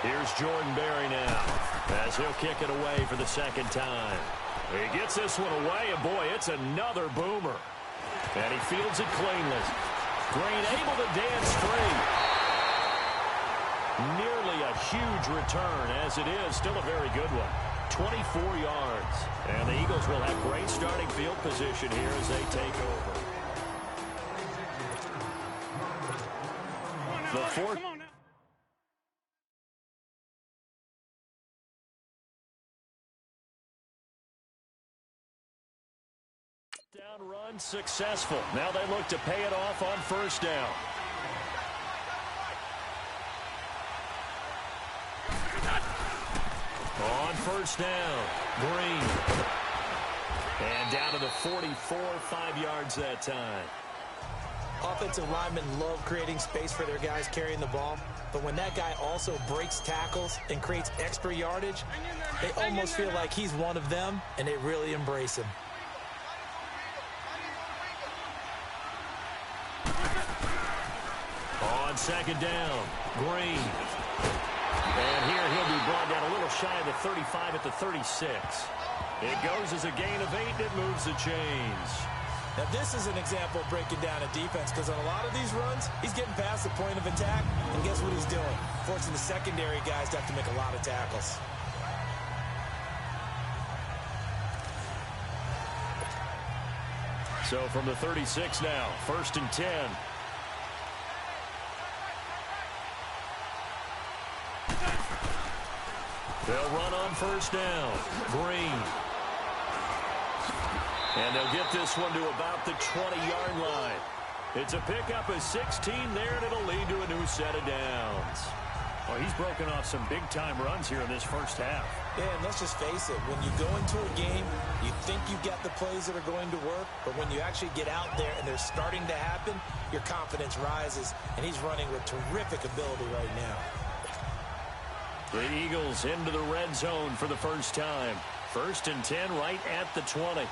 Here's Jordan Berry now as he'll kick it away for the second time. He gets this one away, and boy, it's another boomer. And he fields it cleanly. Green able to dance free. Nearly a huge return, as it is still a very good one. 24 yards. And the Eagles will have great starting field position here as they take over. The fourth. Down run successful. Now they look to pay it off on first down. On first down, Green. And down to the 44, 5 yards that time. Offensive linemen love creating space for their guys carrying the ball, but when that guy also breaks tackles and creates extra yardage, they almost feel like he's one of them, and they really embrace him. On second down, Green. And here he'll be brought down a little shy of the 35 at the 36. It goes as a gain of 8, and it moves the chains. Now, this is an example of breaking down a defense, because on a lot of these runs, he's getting past the point of attack, and guess what he's doing? Forcing the secondary guys to have to make a lot of tackles. So from the 36 now, 1st and 10. They'll run on first down. Green. And they'll get this one to about the 20-yard line. It's a pickup of 16 there, and it'll lead to a new set of downs. Well, he's broken off some big-time runs here in this first half. Yeah, and let's just face it. When you go into a game, you think you've got the plays that are going to work, but when you actually get out there and they're starting to happen, your confidence rises, and he's running with terrific ability right now. The Eagles into the red zone for the first time. 1st and 10 right at the 20.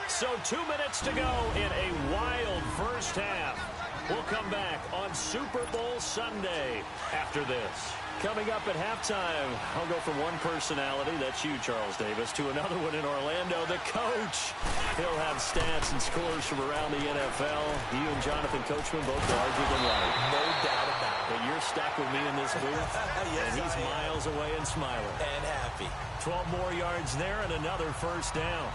So 2 minutes to go in a wild first half. We'll come back on Super Bowl Sunday after this. Coming up at halftime, I'll go from one personality, that's you, Charles Davis, to another one in Orlando, the coach. He'll have stats and scores from around the NFL. You and Jonathan Coachman both larger than life. No doubt about it. But you're stuck with me in this booth, yes, and he's miles away and smiling. And happy. 12 more yards there and another first down.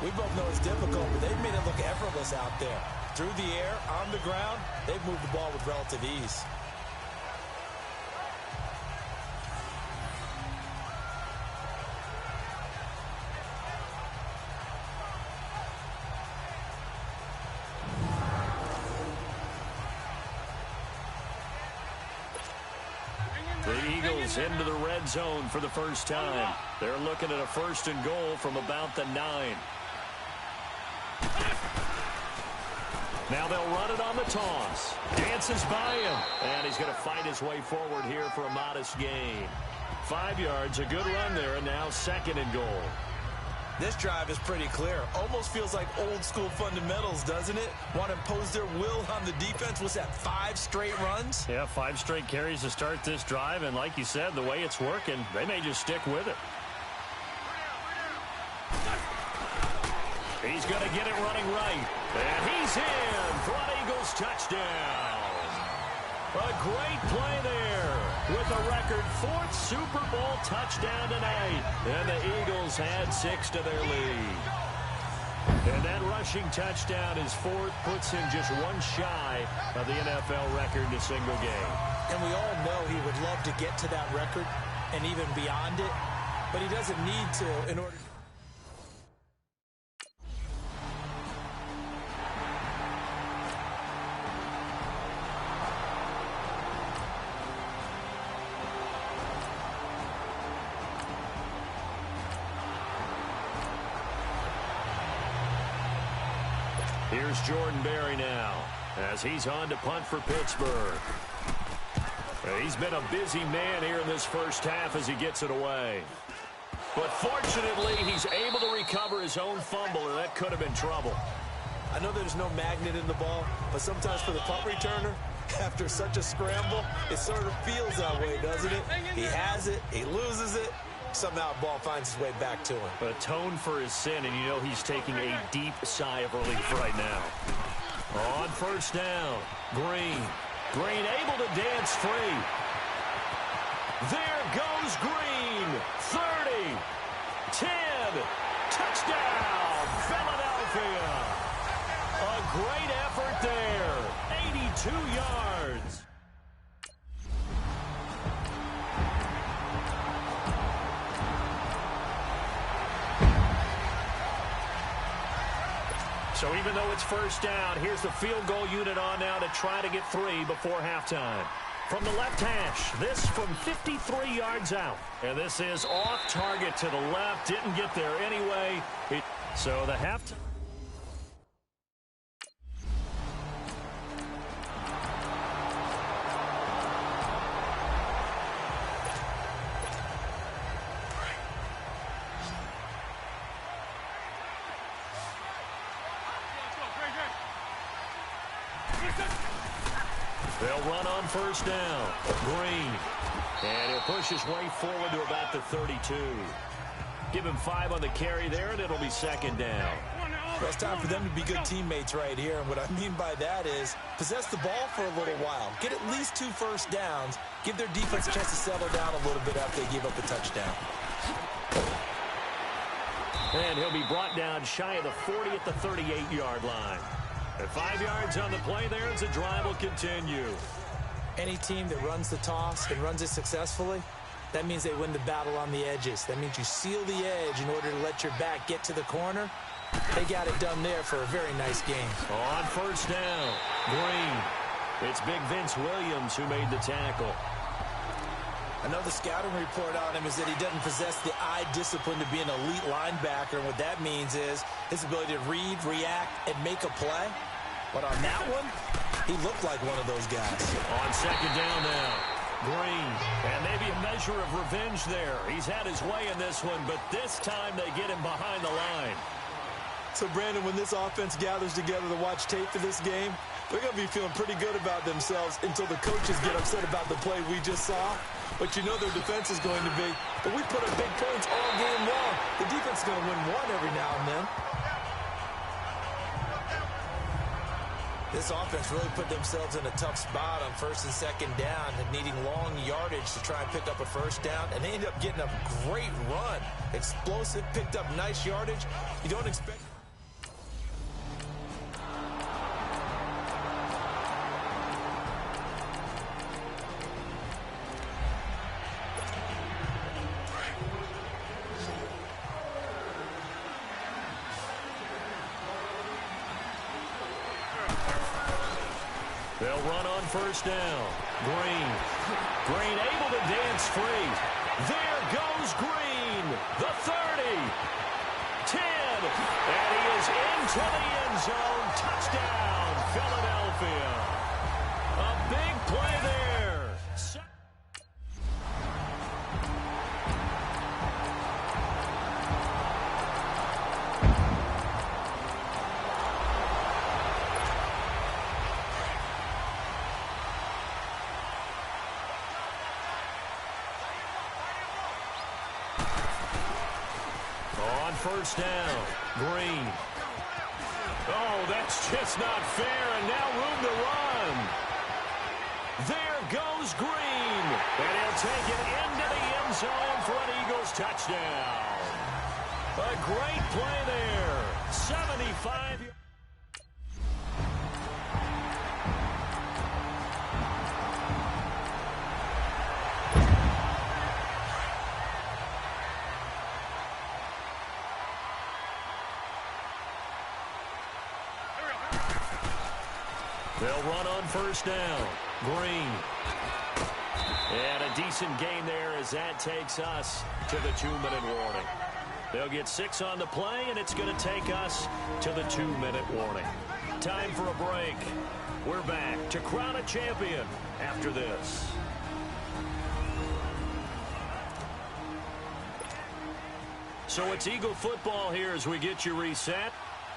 We both know it's difficult, but they've made it look effortless out there. Through the air, on the ground, they've moved the ball with relative ease. The Eagles into the red zone for the first time. They're looking at a 1st and goal from about the 9. Now they'll run it on the toss. Dances by him. And he's going to fight his way forward here for a modest gain. 5 yards, a good run there, and now 2nd and goal. This drive is pretty clear. Almost feels like old school fundamentals, doesn't it? Want to impose their will on the defense. What's that, 5 straight runs? Yeah, 5 straight carries to start this drive, and like you said, the way it's working, they may just stick with it. He's going to get it running right. And he's in for an Eagles touchdown. A great play there with a record 4th Super Bowl touchdown tonight. And the Eagles had 6 to their lead. And that rushing touchdown is 4th, puts him just one shy of the NFL record in a single game. And we all know he would love to get to that record and even beyond it, but he doesn't need to in order to. Here's Jordan Berry now as he's on to punt for Pittsburgh. He's been a busy man here in this first half as he gets it away. But fortunately, he's able to recover his own fumble, or that could have been trouble. I know there's no magnet in the ball, but sometimes for the punt returner, After such a scramble, it sort of feels that way, doesn't it? He has it, he loses it, somehow the ball finds its way back to him. Atone for his sin, and you know he's taking a deep sigh of relief right now. On first down, Green. Green able to dance free. There goes Green. 30, 10, touchdown, Philadelphia. A great effort there. 82 yards. So even though it's first down, here's the field goal unit on now to try to get 3 before halftime. From the left hash, this from 53 yards out. And this is off target to the left. Didn't get there anyway. So the halftime. They'll run on first down. Green. And he'll push his way forward to about the 32. Give him 5 on the carry there, and it'll be second down. Well, it's time for them to be good teammates right here. And what I mean by that is possess the ball for a little while. Get at least 2 first downs. Give their defense a chance to settle down a little bit after they give up a touchdown. And he'll be brought down shy of the 40 at the 38-yard line. And 5 yards on the play there as the drive will continue. Any team that runs the toss and runs it successfully, that means they win the battle on the edges. That means you seal the edge in order to let your back get to the corner. They got it done there for a very nice game. On first down, Green. It's Big Vince Williams who made the tackle. I know the scouting report on him is that he doesn't possess the eye discipline to be an elite linebacker. And what that means is his ability to read, react, and make a play. But on that one, he looked like one of those guys. On second down now, Green. And maybe a measure of revenge there. He's had his way in this one, but this time they get him behind the line. So, Brandon, when this offense gathers together to watch tape for this game, they're going to be feeling pretty good about themselves until the coaches get upset about the play we just saw. But you know their defense is going to be, but we put up big points all game long. The defense is going to win one every now and then. This offense really put themselves in a tough spot on first and second down and needing long yardage to try and pick up a first down. And they ended up getting a great run. Explosive, picked up nice yardage. You don't expect... They'll run on first down. Green. Green able to dance free. There goes Green. The 30. 10. And he is into the end zone. Touchdown, Philadelphia. A big play there. First down, Green. Oh, that's just not fair, and now room to run. There goes Green, and he'll take it into the end zone for an Eagles touchdown. A great play there. 75 yards. They'll run on first down. Green. And a decent gain there as that takes us to the 2-minute warning. They'll get 6 on the play, and it's going to take us to the 2-minute warning. Time for a break. We're back to crown a champion after this. So it's Eagle football here as we get you reset.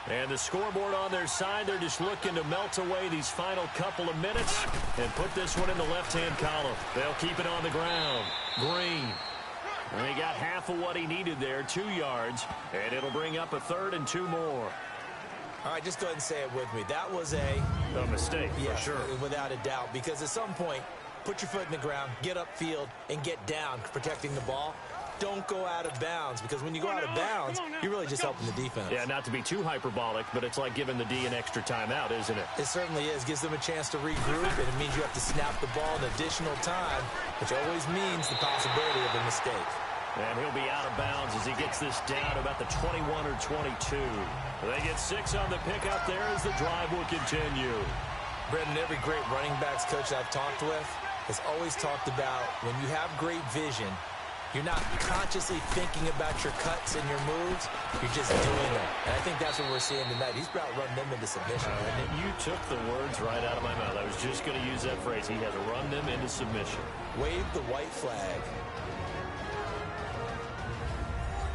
And the scoreboard on their side, they're just looking to melt away these final couple of minutes and put this one in the left-hand column. They'll keep it on the ground. Green. And he got half of what he needed there, 2 yards, and it'll bring up a 3rd and 2 more. All right, just go ahead and say it with me. That was a mistake, yeah, for sure. Without a doubt, because at some point, put your foot in the ground, get upfield, and get down, protecting the ball. Don't go out of bounds, because when you go out of bounds, you're really just helping the defense. Yeah, not to be too hyperbolic, but it's like giving the D an extra timeout, isn't it? It certainly is. Gives them a chance to regroup, and it means you have to snap the ball an additional time, which always means the possibility of a mistake. And he'll be out of bounds as he gets this down about the 21 or 22. They get 6 on the pickup there as the drive will continue. Brendan, every great running backs coach I've talked with has always talked about when you have great vision, you're not consciously thinking about your cuts and your moves. You're just doing them. And I think that's what we're seeing tonight. He's about running them into submission. You took the words right out of my mouth. I was just going to use that phrase. He has run them into submission. Wave the white flag.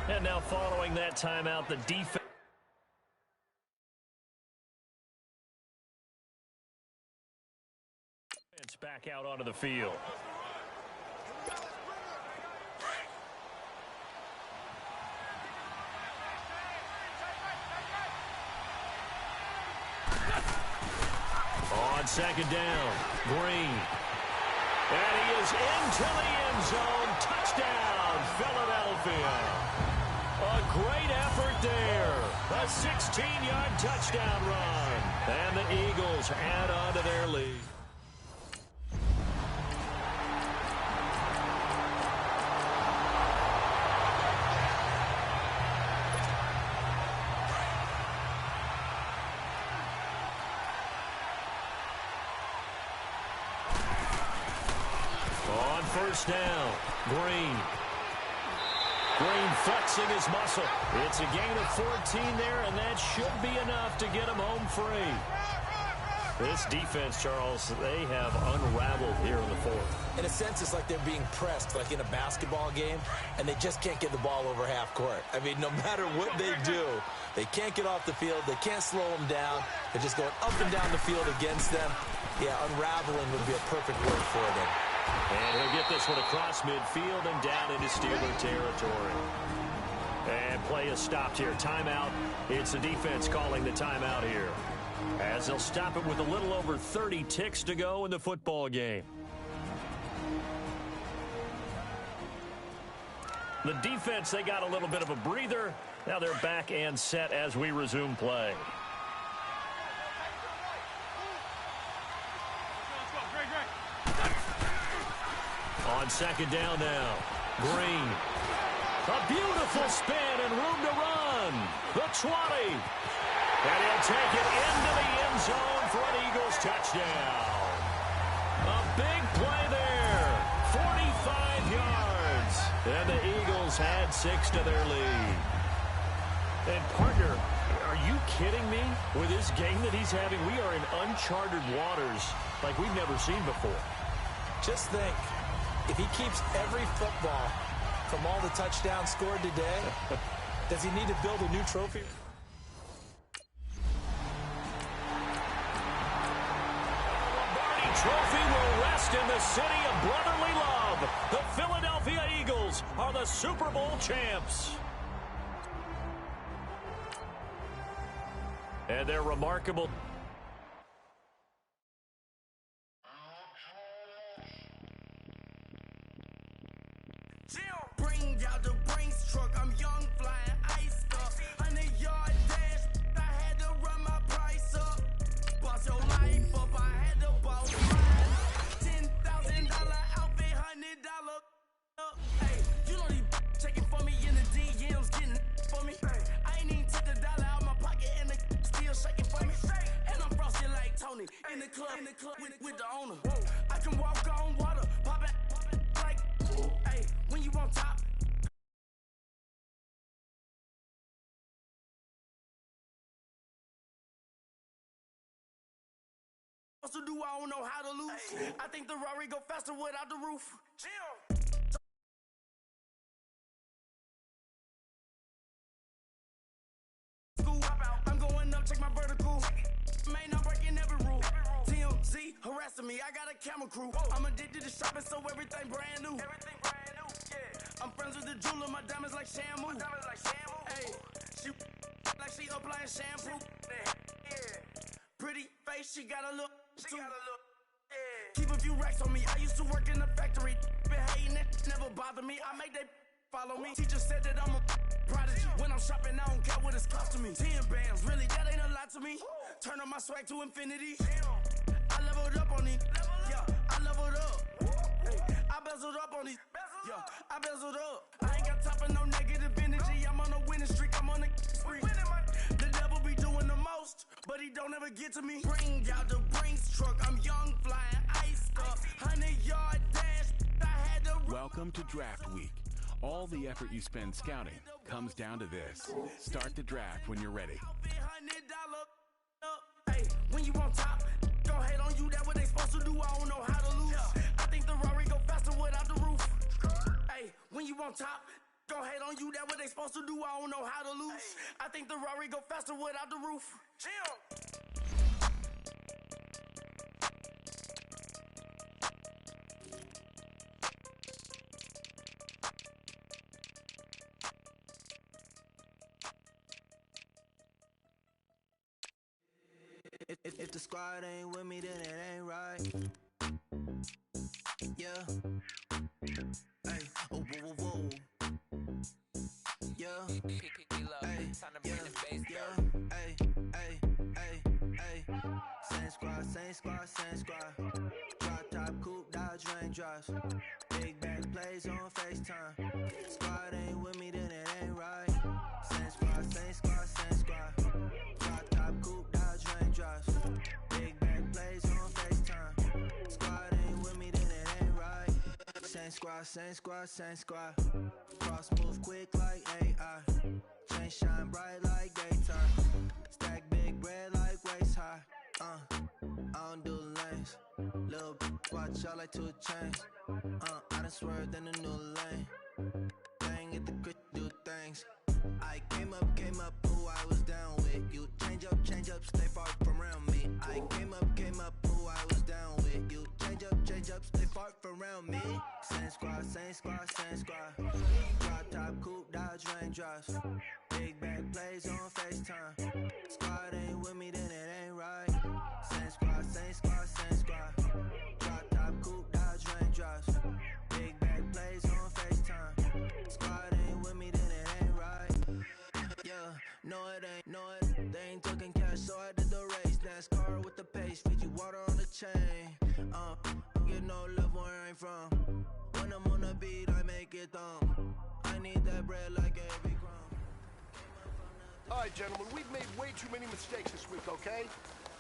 And now following that timeout, the defense. Back out onto the field. On 2nd down, Green. And he is into the end zone. Touchdown, Philadelphia. A great effort there. A 16-yard touchdown run. And the Eagles add on to their lead. On 1st down, Green. Green flexing his muscle. It's a gain of 14 there, and that should be enough to get him home free. This defense, Charles, they have unraveled here in the 4th. In a sense, it's like they're being pressed, like in a basketball game, and they just can't get the ball over half court. I mean, no matter what they do, they can't get off the field. They can't slow them down. They're just going up and down the field against them. Yeah, unraveling would be a perfect word for them. And he'll get this one across midfield and down into Steeler territory. And play is stopped here. Timeout. It's the defense calling the timeout here, as they'll stop it with a little over 30 ticks to go in the football game. The defense, they got a little bit of a breather. Now they're back and set as we resume play. On 2nd down now, Green. A beautiful spin and room to run. The 20. And he'll take it into the end zone for an Eagles touchdown. A big play there. 45 yards. And the Eagles had 6 to their lead. And, partner, are you kidding me? With this game that he's having, we are in uncharted waters like we've never seen before. Just think, if he keeps every football from all the touchdowns scored today, does he need to build a new trophy? Trophy will rest in the city of brotherly love. The Philadelphia Eagles are the Super Bowl champs. And they're remarkable. Bring out the Brinks truck, I'm young, flying ice up. 100-yard dash, I had to run my price up. Boss your life up, I had to boss mine. $10,000 outfit, $100 up. Hey, you know these checking for me in the DMs, getting for me. I ain't even took $1 out my pocket and the still shaking for me. And I'm frosty like Tony in the club with the owner. I can walk on water, pop it like, hey, when you on top. To do, I don't know how to lose. I think the Rari go faster without the roof. Chill. School, I'm going rest of me. I got a camera crew. I'm addicted to shopping, so everything brand new. Everything brand new, yeah. I'm friends with the jeweler, my diamonds like Shamu. My diamonds like Shamu. Hey, she like she applying shampoo. Yeah. Pretty face, she got a look. She got a look. Yeah. Keep a few racks on me. I used to work in the factory. Been hating it, never bother me. I make they follow me. Teacher said that I'm a prodigy. When I'm shopping, I don't care what it's costing me. 10 bands, really, that ain't a lot to me. Turn on my swag to infinity. I leveled up on these. Yeah, I leveled up. Hey, I bezeled up on these. Yeah, I bezeled up. I ain't got time for no negative energy. I'm on a winning streak. I'm on a spree. The devil be doing the most, but he don't ever get to me. Bring out the Brinks truck. I'm young, flying, iced up. 100-yard dash. I had to. Welcome to Draft Week. All the effort you spend scouting comes down to this. Start the draft when you're ready. Hey, when you on top, don't hate on you. That's what they supposed to do. I don't know how to lose. I think the Rari go faster without the roof. Hey, when you on top, don't hate on you. That's what they supposed to do. I don't know how to lose. I think the Rari go faster without the roof. Chill. If the squad ain't with me, then it ain't right. Yeah. Hey. Oh, whoa, whoa, whoa. Yeah. Hey. Yeah. Hey. Hey. Hey. Hey. Same squad, same squad, same squad. Drop top, coupe, Dodge raindrops. Big back plays on FaceTime. Squad ain't with me, then it ain't right. Same squad, same squad, same squad. Drop top, coupe, Dodge raindrops. Big back plays on FaceTime. Squad ain't with me, then it ain't right. Same squad, same squad, same squad. Cross move quick like AI. Chain shine bright like daytime. Stack big bread like waist high. I don't do lanes. Little watch out like 2 chains. I done swerved in a new lane. Bang at the crit, do things. I came up, who I was down with. You change up, stay far from around me. I came up, who I was down with. You change up, stay far from around me. Same squad, same squad, same squad. Drop top, coupe, Dodge raindrops. Big back plays on FaceTime. Squad ain't with me, then it ain't right. Same squad, same squad, same squad. Drop top, coupe, Dodge raindrops. Big back plays on FaceTime. Squad ain't with me, then it ain't right. Yeah, no it ain't, no it. They ain't talking cash, so I did the race. NASCAR with the pace, feed you water on the chain. Get no love where I'm from. When I'm on the beat, I make it thumb. I need that bread like every crumb. All right, gentlemen, we've made way too many mistakes this week, okay?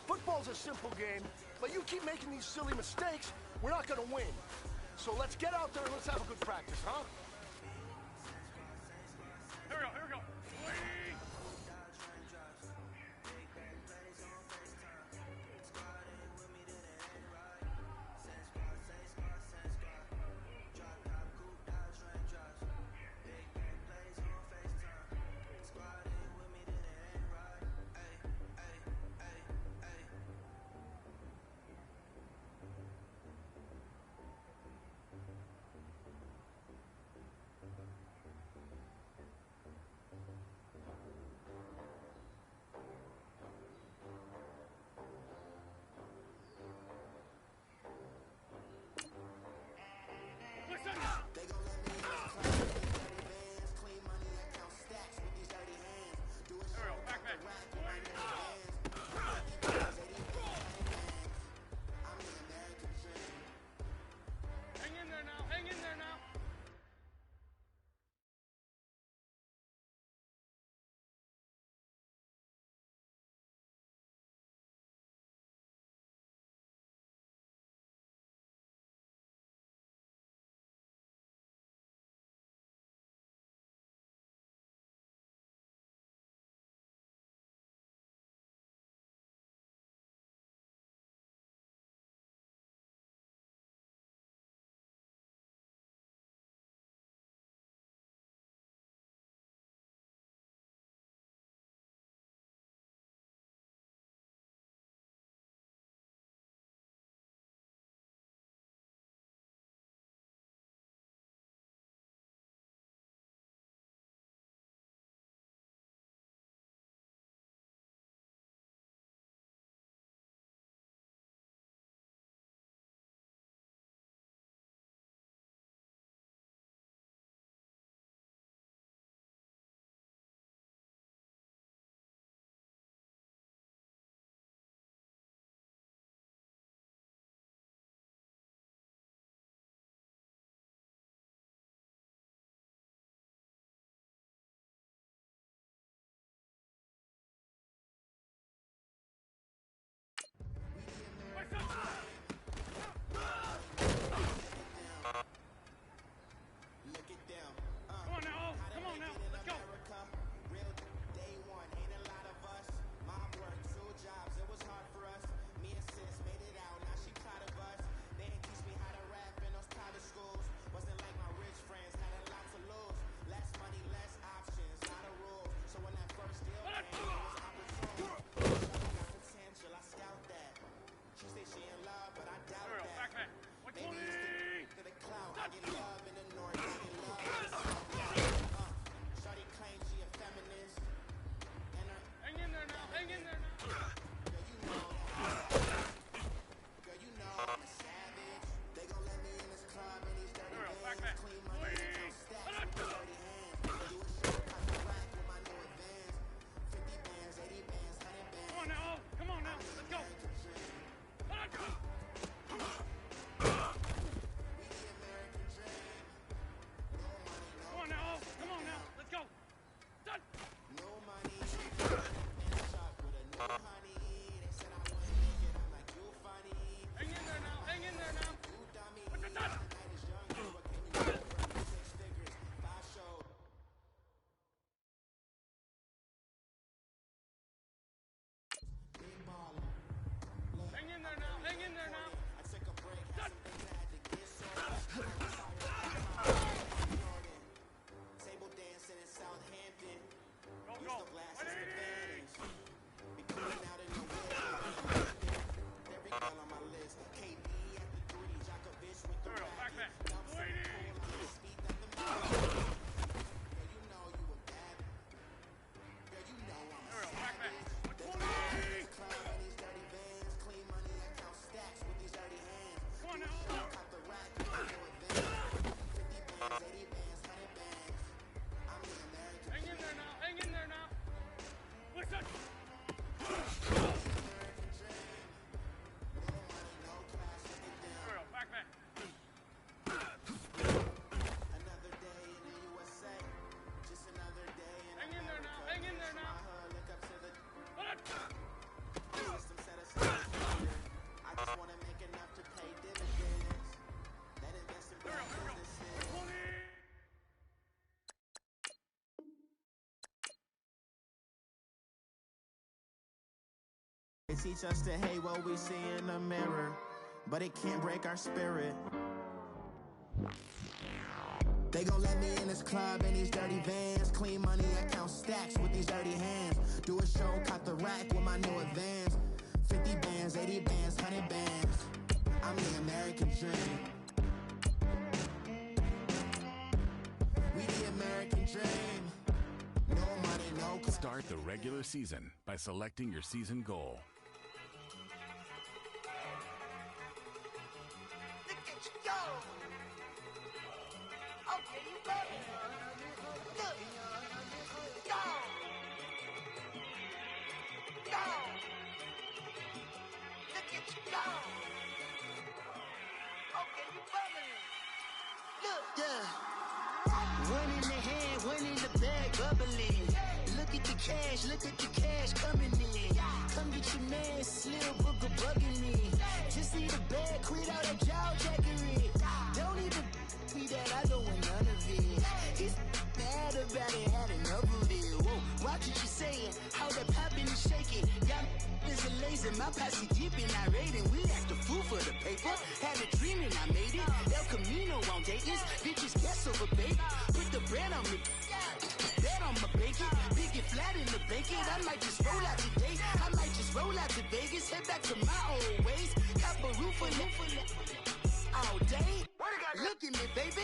Football's a simple game, but you keep making these silly mistakes, we're not gonna win. So let's get out there and let's have a good practice, huh? Here we go, here we go. They teach us to hate what we see in the mirror, but it can't break our spirit. They gon' let me in this club in these dirty vans. Clean money, I count stacks with these dirty hands. Do a show, cut the rack with my new advance. 50 bands, 80 bands, 100 bands. I'm the American dream. We the American dream. No money, no class. Start the regular season by selecting your season goal. Look at you go! Okay, you love it. Look. Go. Go. Look at you go. Okay, you bubbling. Look. Yeah. One in the hand, one in the bag, bubbling. Look at the cash coming in. Come get your man, Slim Booker bugging me. Just need a bag, quit all that jaw jackery. Don't even me that I don't want none of it. He's mad about it, had enough of it. Whoa, watch what you saying, how that poppin' and shaking. Y'all is a lazy, my posse deep and irate, and we act a fool for the paper. Had a dream and I made it. El Camino on Dayton's, bitches guess over bait. Put the bread on me, bet on my bacon. Big and flat in the bacon. I might just roll out today. I might just roll out to Vegas, head back to my old ways. Cop a roof for all day. Look at me, baby.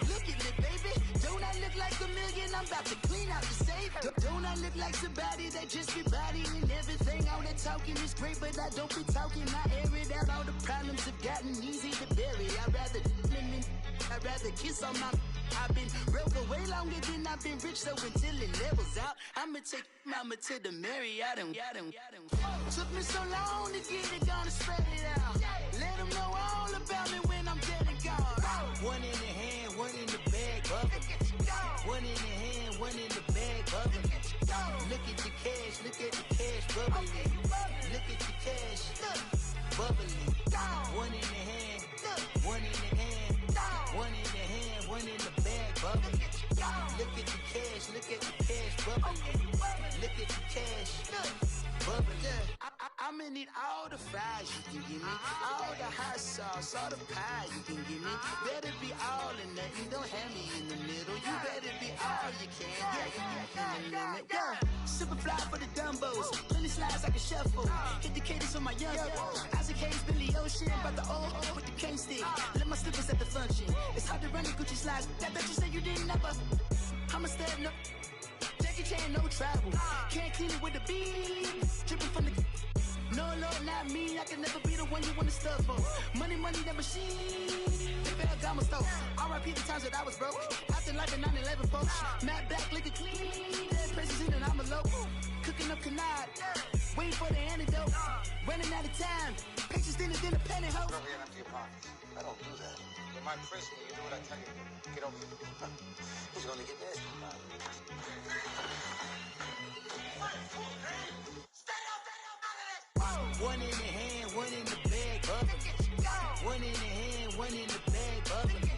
Look at me, baby. Don't I look like a million? I'm about to clean out the safe. Don't I look like somebody that just be bodying everything? All that talking is great, but I don't be talking. I air it out. All the problems have gotten easy to bury. I'd rather kiss on my. I've been broke way longer than I've been rich, so until it levels out, I'ma take mama to the Marriott and took me so long to get it, gonna spread it out. Let them know all about me when I'm dead and gone. One in the hand, one in the bag, bubbling. One in the hand, one in the bag, bubbling. Look at the cash, bubbling. Look at the cash, bubbling. One in the hand, one in the hand, one in the hand, one in the bag, bubbling. Look at the cash, bubbling. Look at the cash, bubbling. I'ma need all the fries you can give me, all the hot sauce, all the pie you can give me. Better be all or nothing, don't have me in the middle. You better be all you can, yeah. Super fly for the Dumbos, plenty slides like a shuffle. Hit the cadence on my young. Isaac Hayes, Billy Ocean, but the old with the cane stick. shit. Let my slippers at the function. It's hard to run the Gucci slides. That you said you didn't never. I'm a stand up. Jackie Chan, no travel. Can't clean it with the beat. Dripping from the. No, Lord, not me. I can never be the one you want to stuff for. Money, that machine. They fell down my stove. R.I.P. the times that I was broke. Acting like a 9/11 folks. Matte black, looking clean. Dead presses in and I'm a local. Cooking up canard. Waiting for the antidote. Running out of time. Patience thinner than a pantyhose. Go ahead and empty your pockets. I don't do that. In my prison, you do what I tell you to. Get over here. He's gonna get nasty. One in the hand, one in the bag, bubbling. One in the hand, one in the bag, bubbling.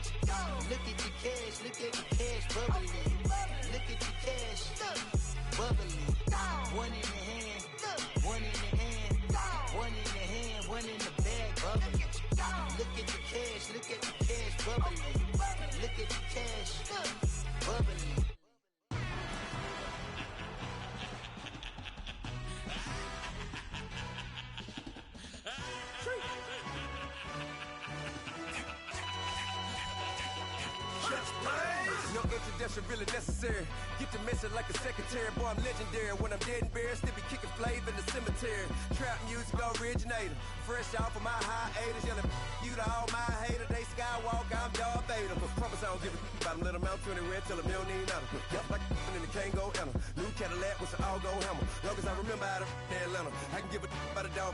Look at the cash, look at the cash, bubbling. Look at the cash, bubbling. One in the hand, one in the hand, one in the hand, one in the bag, bubbling. Look at the cash, look at the cash, bubbling. Look at the cash, bubbling. No introduction really necessary. Get the message like a secretary. Boy, I'm legendary. When I'm dead and buried, still be kicking flavor in the cemetery. Trap music originator. Fresh off of my hiatus. Yelling you to all my haters. They skywalk, I'm Darth Vader. Promise I don't give a about them. Let them out 20 red till a million need out. Yep, like in the Kango Anna. New Cadillac with some all-go hammer. Long as I remember out of Atlanta. I can give a about a dog.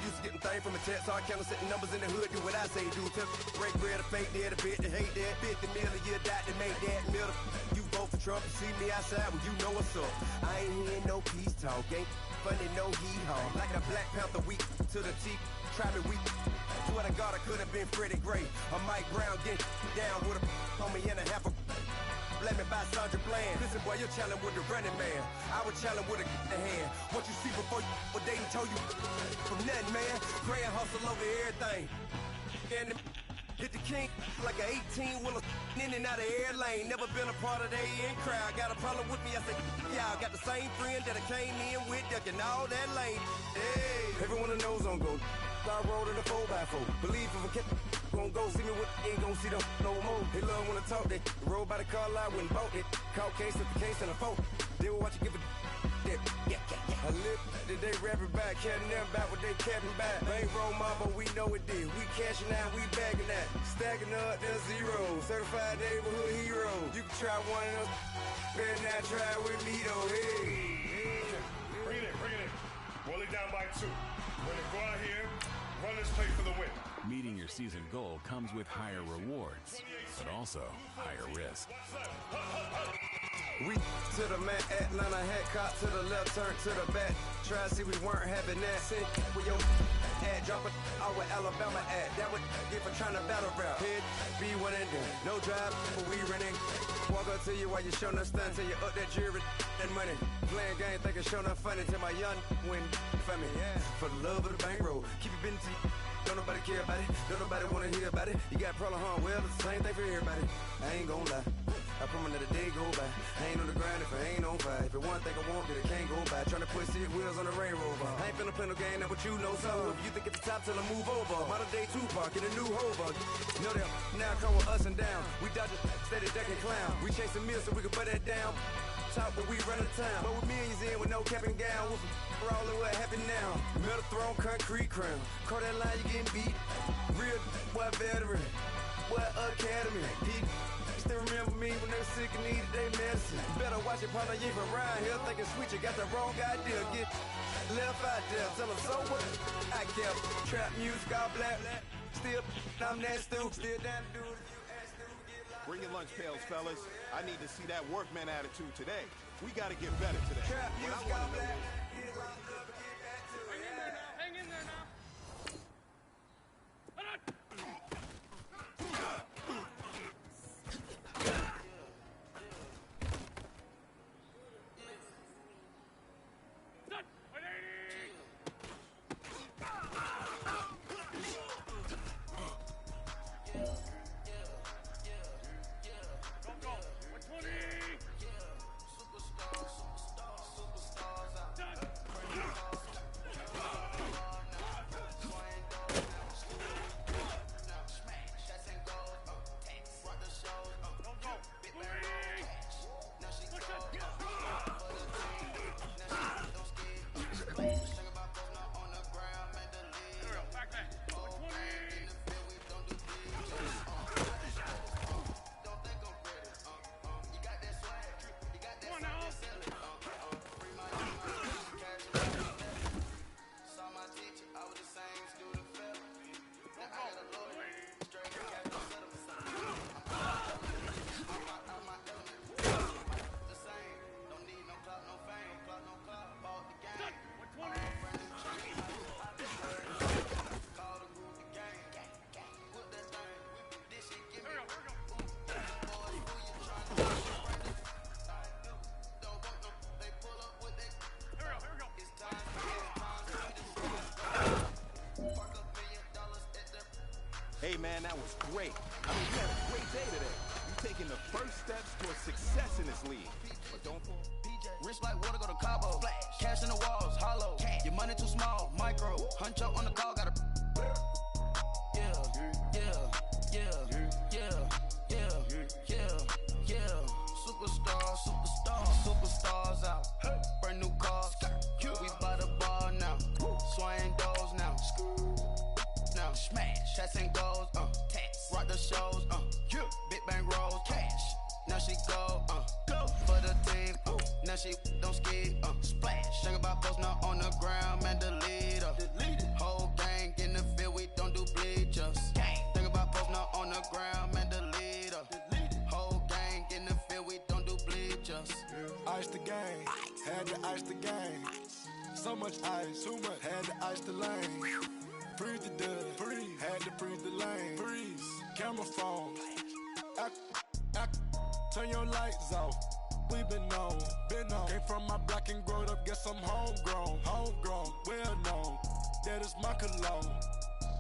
Used to getting things from a text. So I count setting numbers in the hood. Do what I say do. Tell break bread, a fake dead, a bit, they hate that. 50 million a year, die to make that middle. You vote for Trump, you see me outside when you know what's up. I ain't hearing no peace talk, ain't funny, no heat haul. Like a Black Panther weak to the teeth, try me weak. Swear to God, I could have been Freddie Gray. Or Mike Brown getting down with a on me and a half a. Blame me by Sandra Bland. Listen, boy, you're challenging with the running man. I was challenging with a hand. What you see before you, what they told you from nothing, man. Grand hustle over everything. And hit the king like an 18-wheeler in and out of air lane. Never been a part of the in crowd. Got a problem with me, I said, y'all got the same friend that I came in with, ducking all that lane. Hey, everyone that knows on go. I rolled in a 4x4. Believe if I kept gon' go see me with ain't gon' see them no more. They love when I talk, they roll by the car lot, went bought it. Caught case with the case and a phone. They will watch you give a that. I live today rapping back, caring them back what they capping back. Ain't roll mama, we know it did. We cashing out, we bagging that. Stacking up, there's zero. Certified neighborhood hero. You can try one of those, better not try with me though. Hey. Bring it in. Roll it down by 2. We're gonna go out here, run this play for the win. Meeting your season goal comes with higher rewards, but also higher risk. We to the man, Atlanta hat caught to the left, turn to the back. Try to see we weren't having that. Sit with your ad, drop it out with Alabama ad. That would get for trying to battle rap. Head, be one and done. No drive, but we running. Walk up to you while you showing us stun till you up that jewelry and money. Playing game, thinking showing up funny till my young win for me. Yeah. For the love of the bankroll, keep it business. Don't nobody care about it. Don't nobody wanna hear about it. You got problem, huh? Well, it's the same thing for everybody. I ain't gon' lie. I promise that a day go by. I ain't on the grind if I ain't on fire. If it one thing I want, then it can't go by. Tryna put 6 wheels on the railroad. I ain't finna play no game, that what you know. So if you think at the top till I move over. Modern day Tupac in a new hover. Know that now come with us and down. We dodge a steady deck and clown. We chasing meals so we can butt that down. Top, but we run the town. But with millions in with no cap and gown. We're all in what happened now. Metal throne, concrete crown. Call that line, you getting beat. Real, what veteran. What academy. Still remember me when they were sick and needed their medicine. Better watch it, partner, you from around here thinking switch, you got the wrong idea. Get left out there, tell them so what I kept. Trap music, all black. Still, I'm that stupid. Still down to do it if you ask to get locked. Bring your lunch pails, fellas. I need to see that workman attitude today. We got to get better today. Trap music, all black. Hang in there now. Hey, man, that was great. I mean, you had a great day today. You're taking the first steps towards success in this league. But don't... Rich like water, go to Cabo. Cash in the walls, hollow. Your money too small, micro. Hunch up on the call, gotta... Yeah. Superstars out. Brand new cars. We by the bar now. Swaying doors now. Now smash. Chats and goals. Tax. Rock the shows. Big bang rolls. Cash. Now she go. Go for the team. Now she don't ski. Splash. Think about post now on the ground. Man, delete her. Whole gang in the field. We don't do bleachers. Think about post now on the ground. Man, delete her. Whole gang in the field. We don't do bleachers. Ice the game, had to ice the game. So much ice, too much, had to ice the lane. Freeze the dud, freeze, had to freeze the lane. Freeze, camera phone. Turn your lights off. We been on. Came from my block and growed up, guess I'm homegrown, well known. That is my cologne.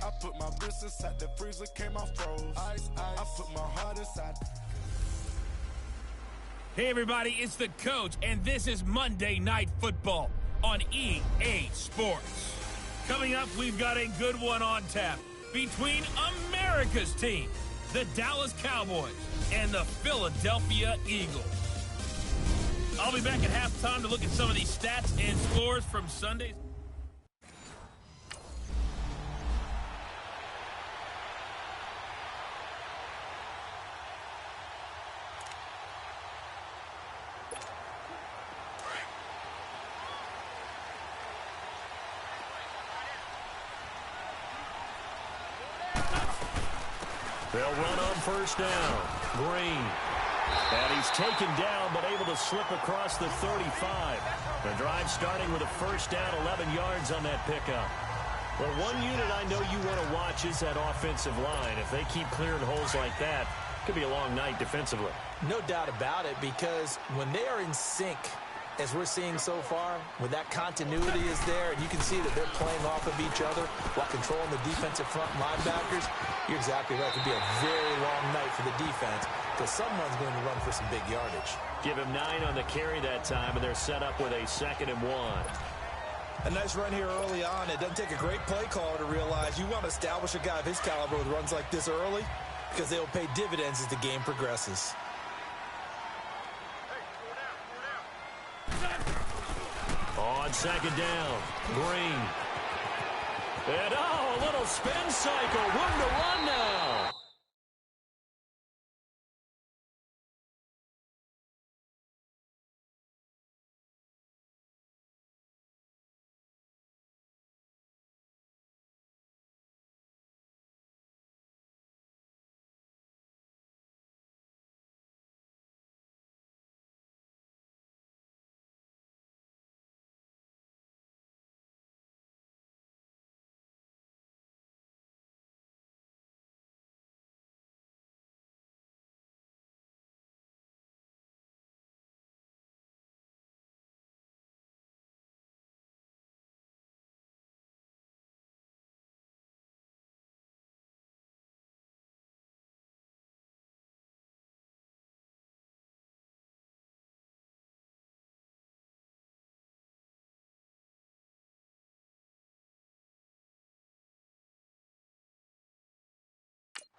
I put my wrist inside the freezer, came out froze. Ice, I put my heart inside. Hey, everybody, it's the coach, and this is Monday Night Football on EA Sports. Coming up, we've got a good one on tap between America's team, the Dallas Cowboys, and the Philadelphia Eagles. I'll be back at halftime to look at some of these stats and scores from Sunday's. They'll run on first down. Green. And he's taken down, but able to slip across the 35. The drive starting with a first down, 11 yards on that pickup. Well, one unit I know you want to watch is that offensive line. If they keep clearing holes like that, it could be a long night defensively. No doubt about it, because when they are in sync, as we're seeing so far, when that continuity is there, and you can see that they're playing off of each other while controlling the defensive front linebackers, you're exactly right. It could be a very long night for the defense because someone's going to run for some big yardage. Give him 9 on the carry that time, and they're set up with a 2nd and 1. A nice run here early on. It doesn't take a great play caller to realize you want to establish a guy of his caliber with runs like this early because they'll pay dividends as the game progresses. On 2nd down, Green. And a little spin cycle. Room to run now.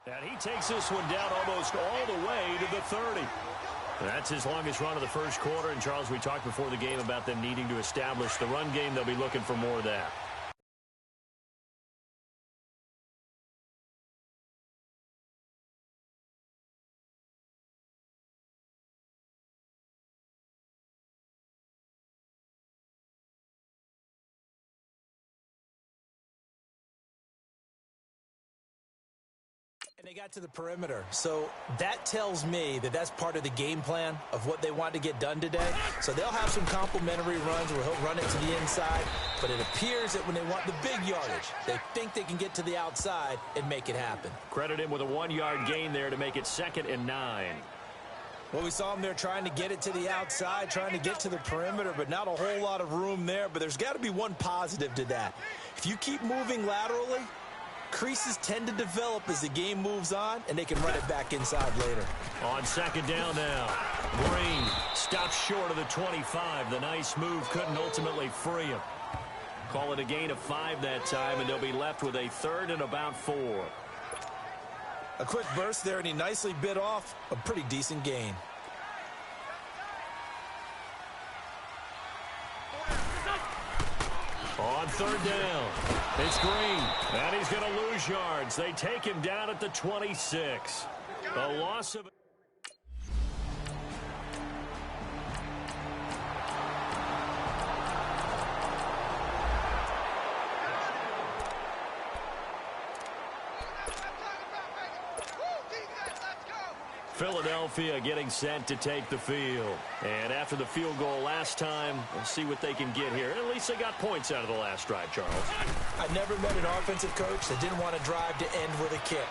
And he takes this one down almost all the way to the 30. That's his longest run of the first quarter. And, Charles, we talked before the game about them needing to establish the run game. They'll be looking for more of that. And they got to the perimeter. So that tells me that that's part of the game plan of what they want to get done today. So they'll have some complimentary runs where he'll run it to the inside. But it appears that when they want the big yardage, they think they can get to the outside and make it happen. Credit him with a 1-yard gain there to make it 2nd and 9. Well, we saw him there trying to get it to the outside, trying to get to the perimeter, but not a whole lot of room there. But there's got to be one positive to that. If you keep moving laterally, creases tend to develop as the game moves on, and they can run it back inside later. On second down now, Green stops short of the 25. The nice move couldn't ultimately free him. Call it a gain of 5 that time, and they'll be left with a 3rd and about 4. A quick burst there, and he nicely bit off a pretty decent gain. On 3rd down, it's Green, and he's going to lose yards. They take him down at the 26. A loss of... Philadelphia getting set to take the field. And after the field goal last time, we'll see what they can get here. At least they got points out of the last drive, Charles. I never met an offensive coach that didn't want to drive to end with a kick.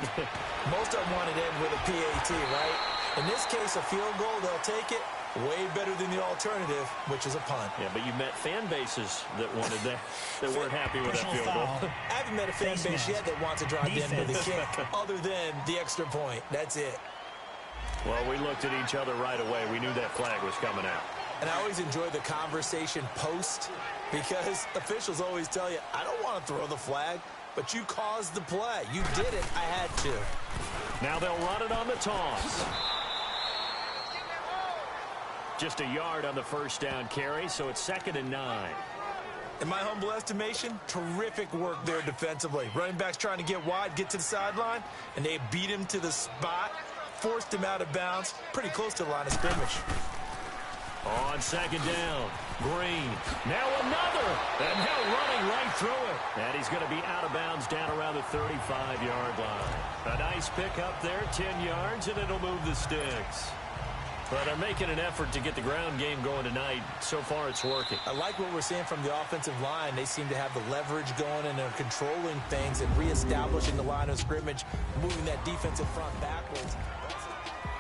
Most of them wanted to end with a PAT, right? In this case, a field goal, they'll take it. Way better than the alternative, which is a punt. Yeah, but you met fan bases that wanted that weren't happy with that field goal. I haven't met a fan base yet that wants to drive to end with a kick other than the extra point. That's it. Well, we looked at each other right away. We knew that flag was coming out. And I always enjoy the conversation post because officials always tell you, I don't want to throw the flag, but you caused the play. You did it. I had to. Now they'll run it on the toss. Just a yard on the first down carry, so it's 2nd and 9. In my humble estimation, terrific work there defensively. Running backs trying to get wide, get to the sideline, and they beat him to the spot. Forced him out of bounds, pretty close to the line of scrimmage. On 2nd down, Green. Now another, and now running right through it. And he's going to be out of bounds down around the 35-yard line. A nice pick up there, 10 yards, and it'll move the sticks. But they're making an effort to get the ground game going tonight. So far, it's working. I like what we're seeing from the offensive line. They seem to have the leverage going, and they're controlling things and reestablishing the line of scrimmage, moving that defensive front backwards.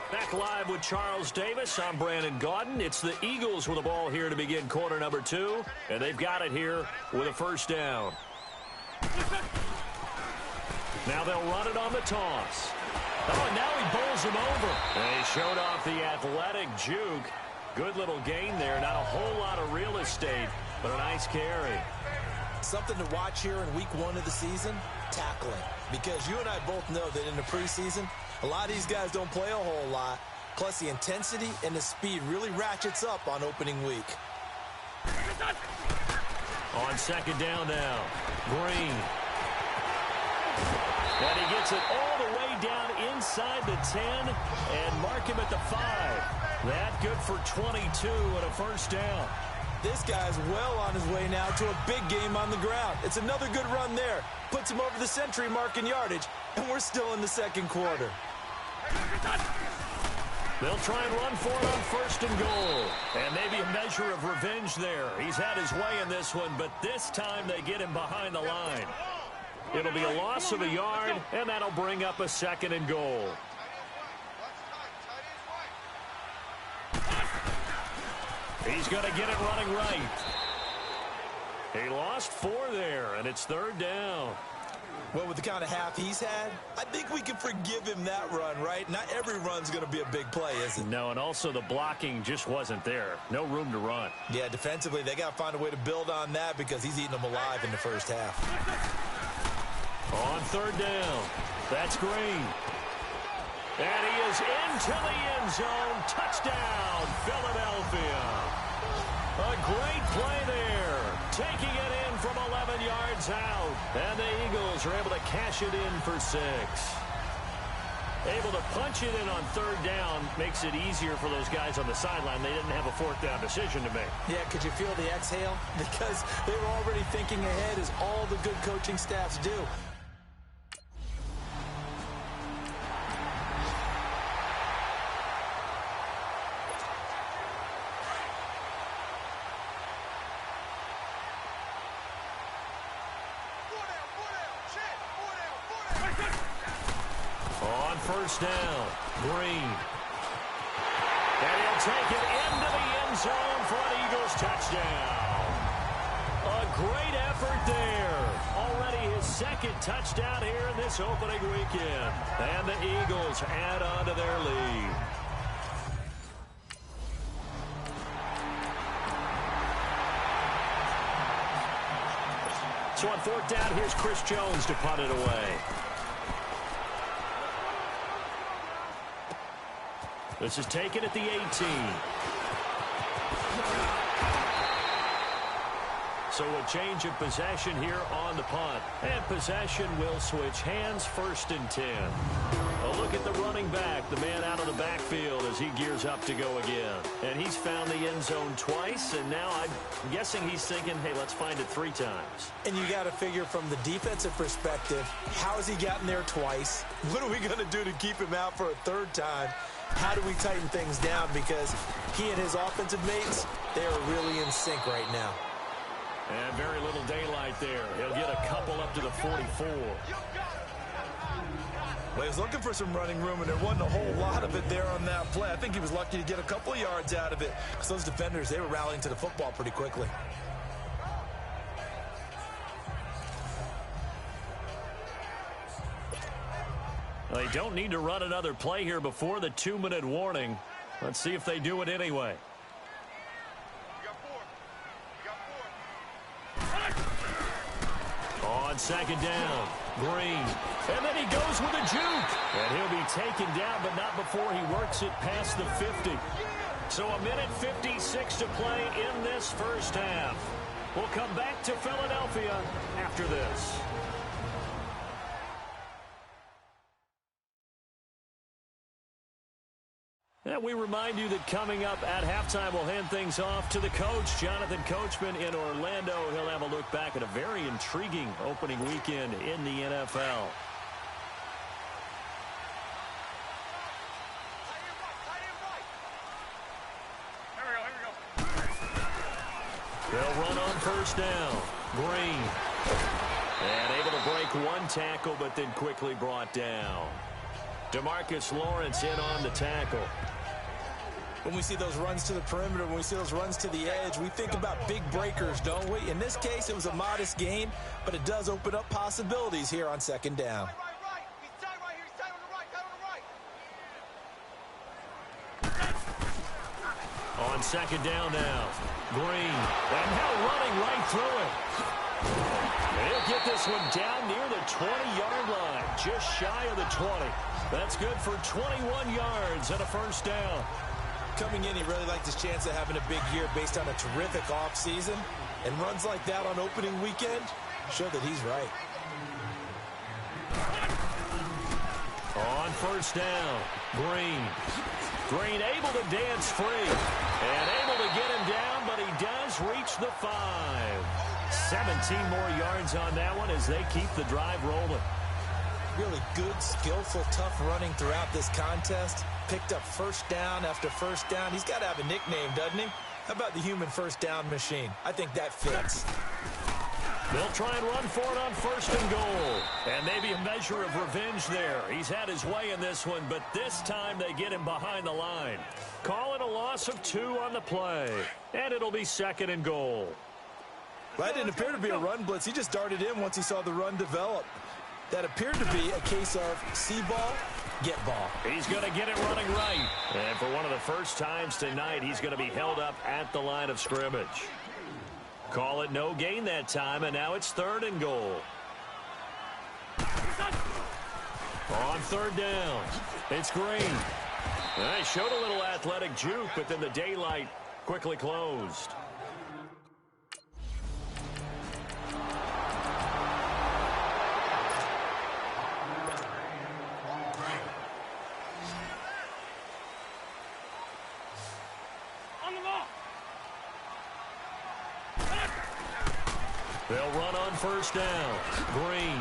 Back live with Charles Davis. I'm Brandon Gaudin. It's the Eagles with the ball here to begin quarter number 2, and they've got it here with a first down. Now they'll run it on the toss. Oh, and now he bowls him over. And he showed off the athletic juke. Good little gain there. Not a whole lot of real estate, but a nice carry. Something to watch here in week 1 of the season, tackling. Because you and I both know that in the preseason, a lot of these guys don't play a whole lot. Plus, the intensity and the speed really ratchets up on opening week. On 2nd down now, Green. And he gets it all the way down inside the 10 and mark him at the 5. That good for 22 and a first down. This guy's well on his way now to a big game on the ground. It's another good run there. Puts him over the century mark in yardage, and we're still in the 2nd quarter. They'll try and run for it on 1st and goal. And maybe a measure of revenge there. He's had his way in this one, but this time they get him behind the line. It'll be a loss of a yard, and that'll bring up a 2nd and goal. He's going to get it running right. He lost 4 there, and it's 3rd down. Well, with the kind of half he's had, I think we can forgive him that run, right? Not every run's going to be a big play, is it? No, and also the blocking just wasn't there. No room to run. Yeah, defensively, they got to find a way to build on that because he's eating them alive in the first half. On 3rd down, that's Green. And he is into the end zone. Touchdown, Philadelphia. A great play there. Taking it in from 11 yards out. And the Eagles are able to cash it in for 6. Able to punch it in on 3rd down makes it easier for those guys on the sideline. They didn't have a 4th down decision to make. Yeah, could you feel the exhale? Because they were already thinking ahead, as all the good coaching staffs do. On 1st down, Green. And he'll take it into the end zone for an Eagles touchdown. A great effort there. Already his second touchdown here in this opening weekend. And the Eagles add on to their lead. So on fourth down, here's Chris Jones to punt it away. This is taken at the 18. So a change of possession here on the punt. And possession will switch hands, 1st and 10. A look at the running back, the man out of the backfield as he gears up to go again. And he's found the end zone twice, and now I'm guessing he's thinking, hey, let's find it 3 times. And you got to figure from the defensive perspective, how has he gotten there twice? What are we going to do to keep him out for a 3rd time? How do we tighten things down? Because he and his offensive mates, they are really in sync right now. And very little daylight there. He'll get a couple up to the 44. Well, he was looking for some running room, and there wasn't a whole lot of it there on that play. I think he was lucky to get a couple of yards out of it because those defenders, they were rallying to the football pretty quickly. They don't need to run another play here before the 2-minute warning. Let's see if they do it anyway. On 2nd down, Green. And then he goes with a juke. And he'll be taken down, but not before he works it past the 50. So a minute 56 to play in this first half. We'll come back to Philadelphia after this. And we remind you that coming up at halftime, we'll hand things off to the coach, Jonathan Coachman in Orlando. He'll have a look back at a very intriguing opening weekend in the NFL. They'll run on 1st down. Green. And able to break 1 tackle, but then quickly brought down. DeMarcus Lawrence in on the tackle. When we see those runs to the perimeter, when we see those runs to the edge, we think about big breakers, don't we? In this case, it was a modest gain, but it does open up possibilities here on 2nd down. On 2nd down now, Green. And now running right through it. He'll get this one down near the 20-yard line, just shy of the 20. That's good for 21 yards and a 1st down. Coming in, he really liked his chance of having a big year based on a terrific offseason. And runs like that on opening weekend show that he's right. On 1st down, Green. Green able to dance free. And able to get him down, but he does reach the 5. 17 more yards on that one as they keep the drive rolling. Really good, skillful, tough running throughout this contest. Picked up 1st down after 1st down. He's got to have a nickname, doesn't he? How about the human 1st down machine? I think that fits. They'll try and run for it on 1st and goal. And maybe a measure of revenge there. He's had his way in this one, but this time they get him behind the line. Call it a loss of 2 on the play. And it'll be 2nd and goal. Well, that didn't appear to be a run blitz. He just darted in once he saw the run develop. That appeared to be a case of see ball, get ball. He's going to get it running right. And for one of the first times tonight, he's going to be held up at the line of scrimmage. Call it no gain that time, and now it's 3rd and goal. On 3rd down, it's Green. They showed a little athletic juke, but then the daylight quickly closed. They'll run on 1st down. Green.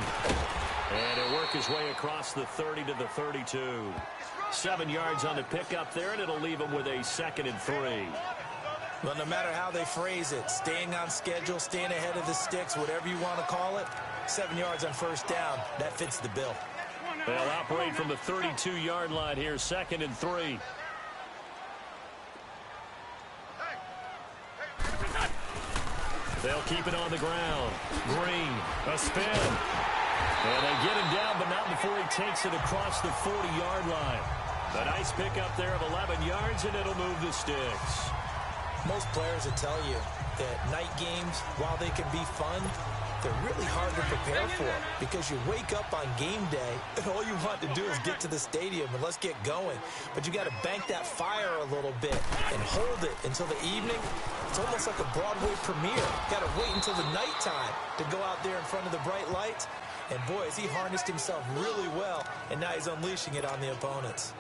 And he'll work his way across the 30 to the 32. 7 yards on the pickup there, and it'll leave him with a 2nd and 3. Well, no matter how they phrase it, staying on schedule, staying ahead of the sticks, whatever you want to call it, 7 yards on 1st down, that fits the bill. They'll operate from the 32-yard line here, 2nd and 3. They'll keep it on the ground. Green, a spin. And they get him down, but not before he takes it across the 40-yard line. A nice pickup there of 11 yards, and it'll move the sticks. Most players will tell you that night games, while they can be fun, they're really hard to prepare for because you wake up on game day and all you want to do is get to the stadium and let's get going. But you got to bank that fire a little bit and hold it until the evening. It's almost like a Broadway premiere. Got to wait until the nighttime to go out there in front of the bright lights. And boy, has he harnessed himself really well, and now he's unleashing it on the opponents.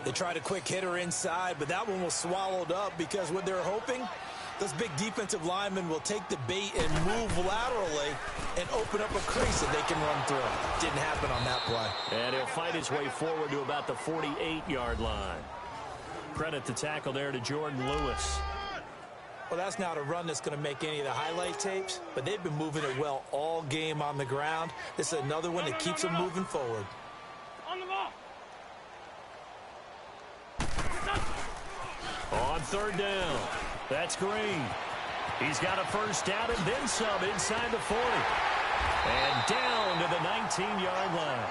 They tried a quick hitter inside, but that one was swallowed up because what they're hoping, those big defensive linemen will take the bait and move laterally and open up a crease that they can run through. Didn't happen on that play. And he'll fight his way forward to about the 48-yard line. Credit the tackle there to Jordan Lewis. Well, that's not a run that's going to make any of the highlight tapes, but they've been moving it well all game on the ground. This is another one that keeps them moving forward. On the ball. On third down, that's Green. He's got a first down and then some inside the 40. And down to the 19-yard line.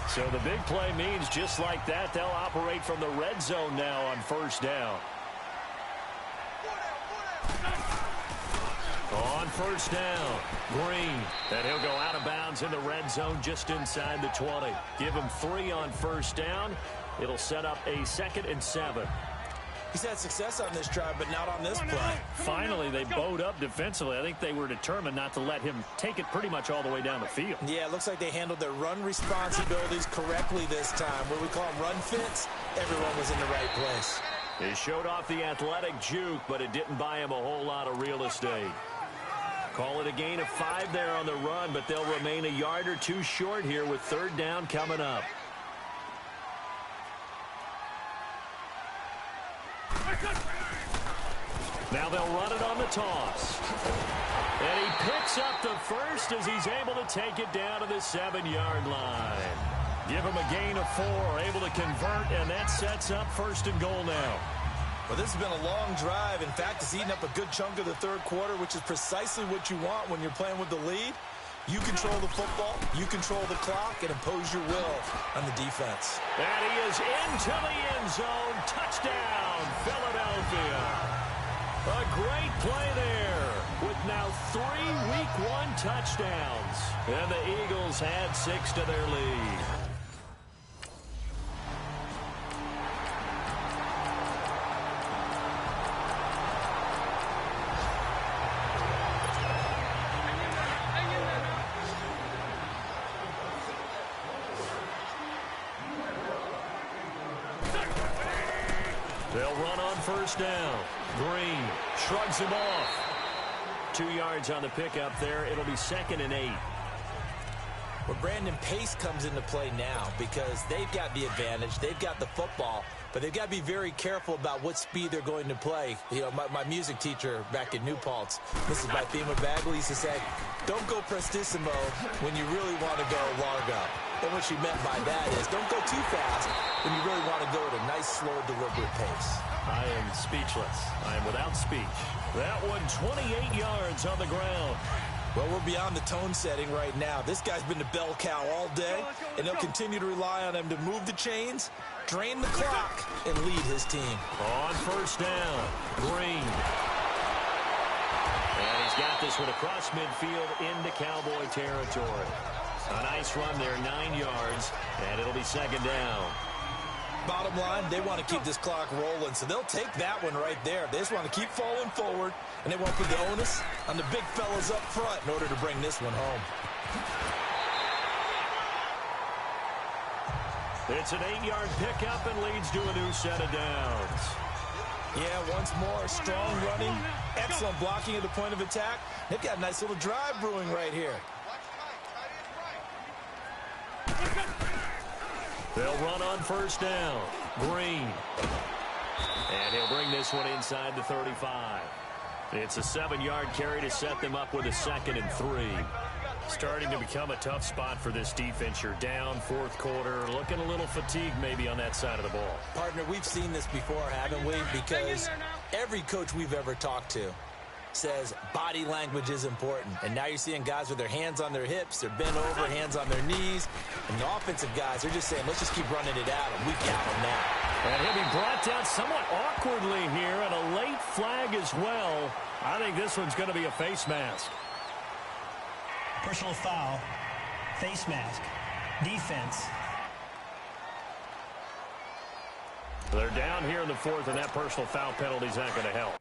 So the big play means just like that, they'll operate from the red zone now on first down. On first down, Green. And he'll go out of bounds in the red zone just inside the 20. Give him 3 on first down. It'll set up a 2nd and 7. He's had success on this drive, but not on this play. Finally, they bowed up defensively. I think they were determined not to let him take it pretty much all the way down the field. Yeah, it looks like they handled their run responsibilities correctly this time. What we call them run fits, everyone was in the right place. He showed off the athletic juke, but it didn't buy him a whole lot of real estate. Call it a gain of 5 there on the run, but they'll remain a yard or 2 short here with third down coming up. Now they'll run it on the toss. And he picks up the first as he's able to take it down to the 7-yard line. Give him a gain of 4, able to convert, and that sets up first and goal now. Well, this has been a long drive. In fact, it's eaten up a good chunk of the third quarter, which is precisely what you want when you're playing with the lead. You control the football, you control the clock, and impose your will on the defense. And he is into the end zone. Touchdown, Philadelphia. A great play there with now 3 Week 1 touchdowns. And the Eagles add 6 to their lead. They'll run on first down. Green shrugs him off. 2 yards on the pickup there. It'll be 2nd and 8. Well, Brandon, pace comes into play now because they've got the advantage. They've got the football, but they've got to be very careful about what speed they're going to play. You know, my music teacher back in New Paltz, Mrs. Bythema Bagley, used to say, don't go prestissimo when you really want to go largo. And what she meant by that is don't go too fast when you really want to go at a nice, slow, deliberate pace. I am speechless. I am without speech. That one 28 yards on the ground. Well, we're beyond the tone setting right now. This guy's been the bell cow all day, and they'll continue to rely on him to move the chains, drain the clock, and lead his team. On first down, Green. And he's got this one across midfield into Cowboy territory. A nice run there, 9 yards, and it'll be 2nd down. Bottom line, they want to keep this clock rolling, so they'll take that one right there. They just want to keep falling forward, and they want to put the onus on the big fellas up front in order to bring this one home. It's an 8-yard pickup and leads to a new set of downs. Yeah, once more, strong running, excellent blocking at the point of attack. They've got a nice little drive brewing right here. They'll run on first down. Green. And he'll bring this one inside the 35. It's a 7-yard carry to set them up with a 2nd and 3. Starting to become a tough spot for this defense. You're down, 4th quarter, looking a little fatigued maybe on that side of the ball. Partner, we've seen this before, haven't we? Because every coach we've ever talked to says body language is important. And now you're seeing guys with their hands on their hips, they're bent over, hands on their knees. And the offensive guys, they're just saying, let's just keep running it out, and we count them now. And he'll be brought down somewhat awkwardly here, and a late flag as well. I think this one's going to be a face mask. Personal foul, face mask, defense. They're down here in the fourth, and that personal foul penalty is not going to help.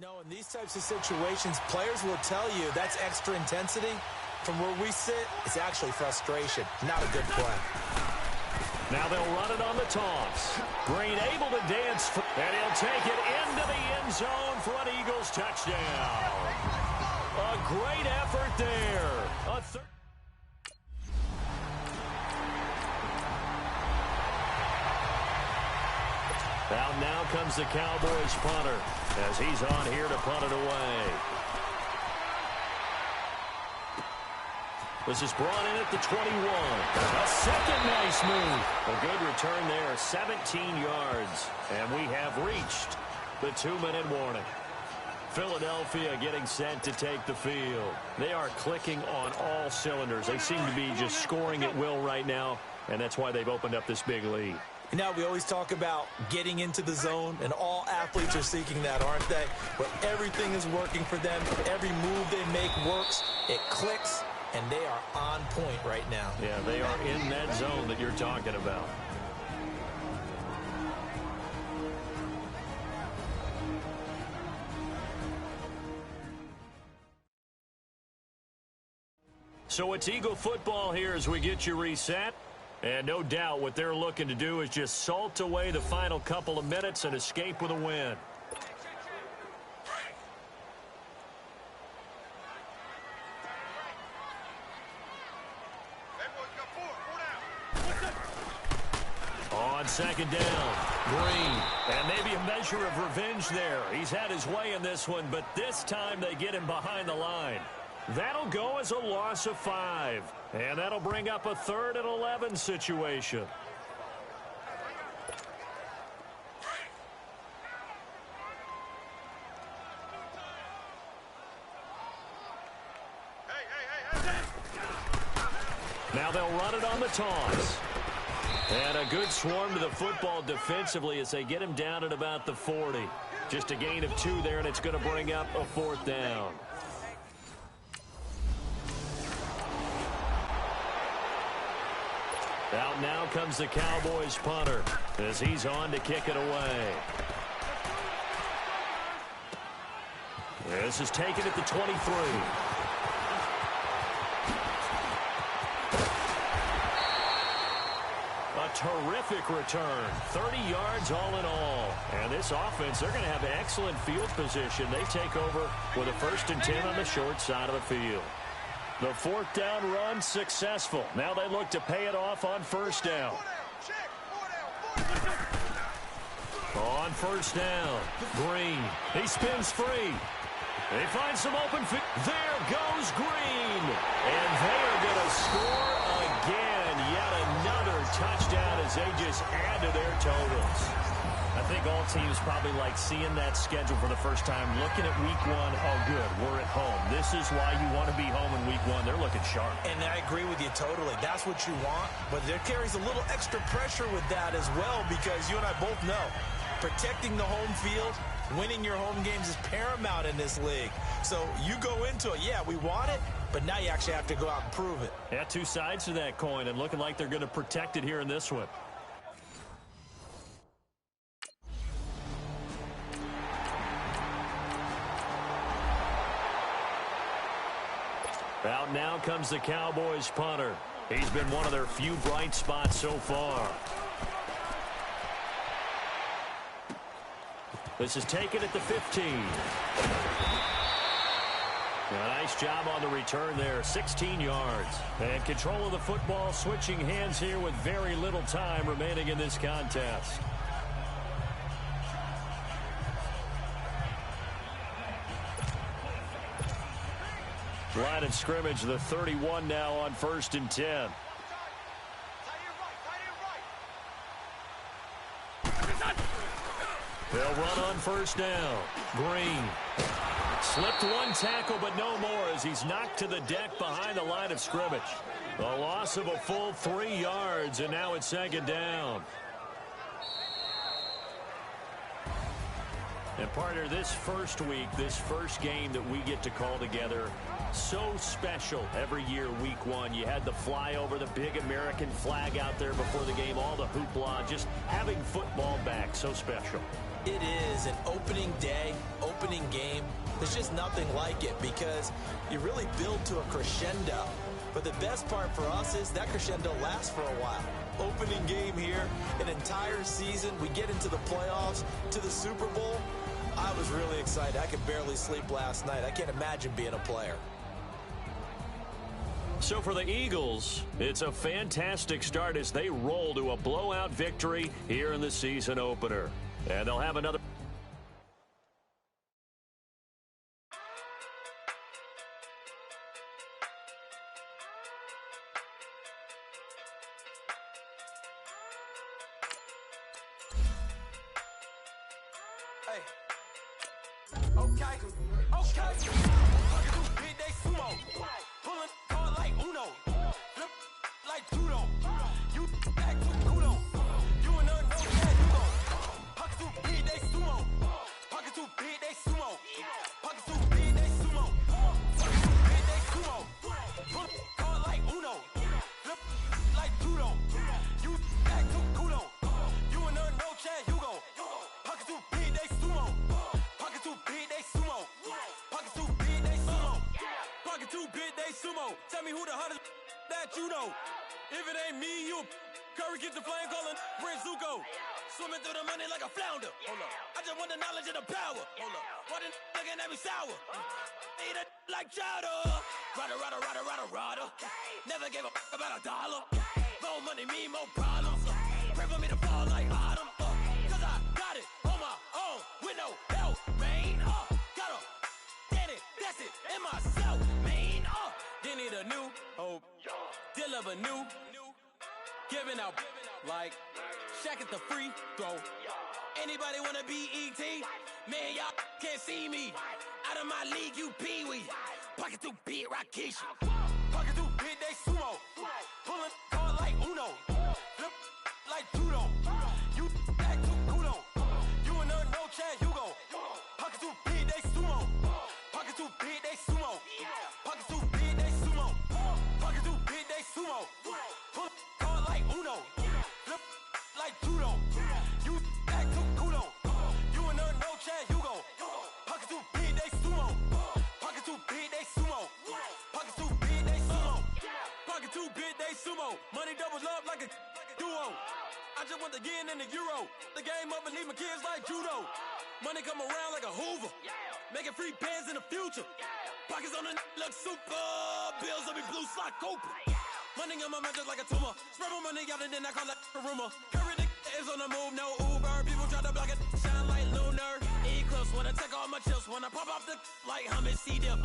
No, in these types of situations, players will tell you that's extra intensity. From where we sit, it's actually frustration, not a good play. Now they'll run it on the toss. Green able to dance, and he'll take it into the end zone for an Eagles touchdown. A great effort there. Out now comes the Cowboys punter as he's on here to punt it away. This is brought in at the 21. A second nice move. A good return there, 17 yards. And we have reached the 2-minute warning. Philadelphia getting set to take the field. They are clicking on all cylinders. They seem to be just scoring at will right now, and that's why they've opened up this big lead. Now, we always talk about getting into the zone, and all athletes are seeking that, aren't they? Where everything is working for them. Every move they make works. It clicks. And they are on point right now. Yeah, they are in that zone that you're talking about. So it's Eagle football here as we get you reset. And no doubt what they're looking to do is just salt away the final couple of minutes and escape with a win. On second down, Green. And maybe a measure of revenge there. He's had his way in this one, but this time they get him behind the line. That'll go as a loss of 5. And that'll bring up a 3rd and 11 situation. Now they'll run it on the toss. And a good swarm to the football defensively as they get him down at about the 40. Just a gain of 2 there, and it's going to bring up a 4th down. Out now comes the Cowboys punter as he's on to kick it away. This is taken at the 23. Terrific return. 30 yards all in all. And this offense, they're going to have excellent field position. They take over with a 1st and 10 on the short side of the field. The 4th down run successful. Now they look to pay it off on 1st down. On 1st down, Green. He spins free. They find some open field. There goes Green. And they are going to score again. Yet another touchdown as they just add to their totals. I think all teams probably like seeing that schedule for the first time, looking at week 1. Oh, good, we're at home. This is why you want to be home in week 1. They're looking sharp. And I agree with you totally. That's what you want. But there carries a little extra pressure with that as well, because you and I both know protecting the home field, winning your home games is paramount in this league. So you go into it, yeah, we want it, but now you actually have to go out and prove it. Yeah, 2 sides to that coin, and looking like they're going to protect it here in this one. Out now comes the Cowboys punter. He's been one of their few bright spots so far. This is taken at the 15. A nice job on the return there, 16 yards. And control of the football, switching hands here with very little time remaining in this contest. Line of scrimmage, the 31 now on 1st and 10. They'll run on 1st down. Green. Slipped 1 tackle, but no more as he's knocked to the deck behind the line of scrimmage. A loss of a full 3 yards, and now it's 2nd down. And partner, this first week, this first game that we get to call together, so special every year, week 1. You had the flyover, the big American flag out there before the game, all the hoopla, just having football back, so special. It is an opening day, opening game. There's just nothing like it because you really build to a crescendo. But the best part for us is that crescendo lasts for a while. Opening game here, an entire season. We get into the playoffs, to the Super Bowl. I was really excited. I could barely sleep last night. I can't imagine being a player. So for the Eagles, it's a fantastic start as they roll to a blowout victory here in the season opener. And they'll have another... Okay. Big day sumo. Pulling card like Uno. Flip like judo. You back to kudo. You and her no that you go. Pocket too big day sumo. Pocket too big day sumo. Pocket too big day sumo. Pocket too big day sumo. Pull card like Uno. Flip like judo. You back to kudo. You and her no chat you go. Pocket too big day sumo. Pocket too big day sumo. Pocket too big day sumo. Pocket too big day sumo. Tell me who the hottest that you know. If it ain't me, you Curry gets the flame calling Prince Zuko. Swimming through the money like a flounder. Hold up. I just want the knowledge and the power. Hold up. Why the looking at me sour? Eat it like chowder. Rada. Never gave a about $1. More money mean more problems. Pray for me to fall like autumn. Cause I got it on my own with no help, man. Gotta get it, that's it, in myself, man. They need a new hope, deliver new, giving out like Shaq at the free throw. Anybody wanna be ET? Man, y'all can't see me. Out of my league, you pee-wee. Pocket too big, Rakishi. Pocket too big, they sumo. Pulling card like Uno. Flip like judo. You back to kudo. You and her no chat, you go. Pocket too big, they sumo. Pocket too big, they sumo. Pocket too big, they sumo. Pocket too big, they sumo. Pull card like Uno. Flip like judo. You back to kudo. You and her no chat, you go. Pocket too big, they sumo. Pocket too big, they sumo. Pocket too big, they sumo. Pocket too big, they sumo. Money doubles up like a duo. I just want the yen and the euro. The game up and leave my kids like judo. Money come around like a Hoover. Making free bands in the future. Pockets on the look super. Bills on me blue slot Cooper. Money on my mind just like a tumor. Spread my money out and then I call it a rumor. Curry the is on the move, no Uber. People try to block it, shine like lunar. Eclipse when I take all my chips. When I pop off the like hummus, C-dip.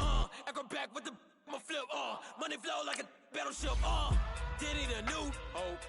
Acrobat with the my flip. Money flow like a battleship. Diddy the new hope.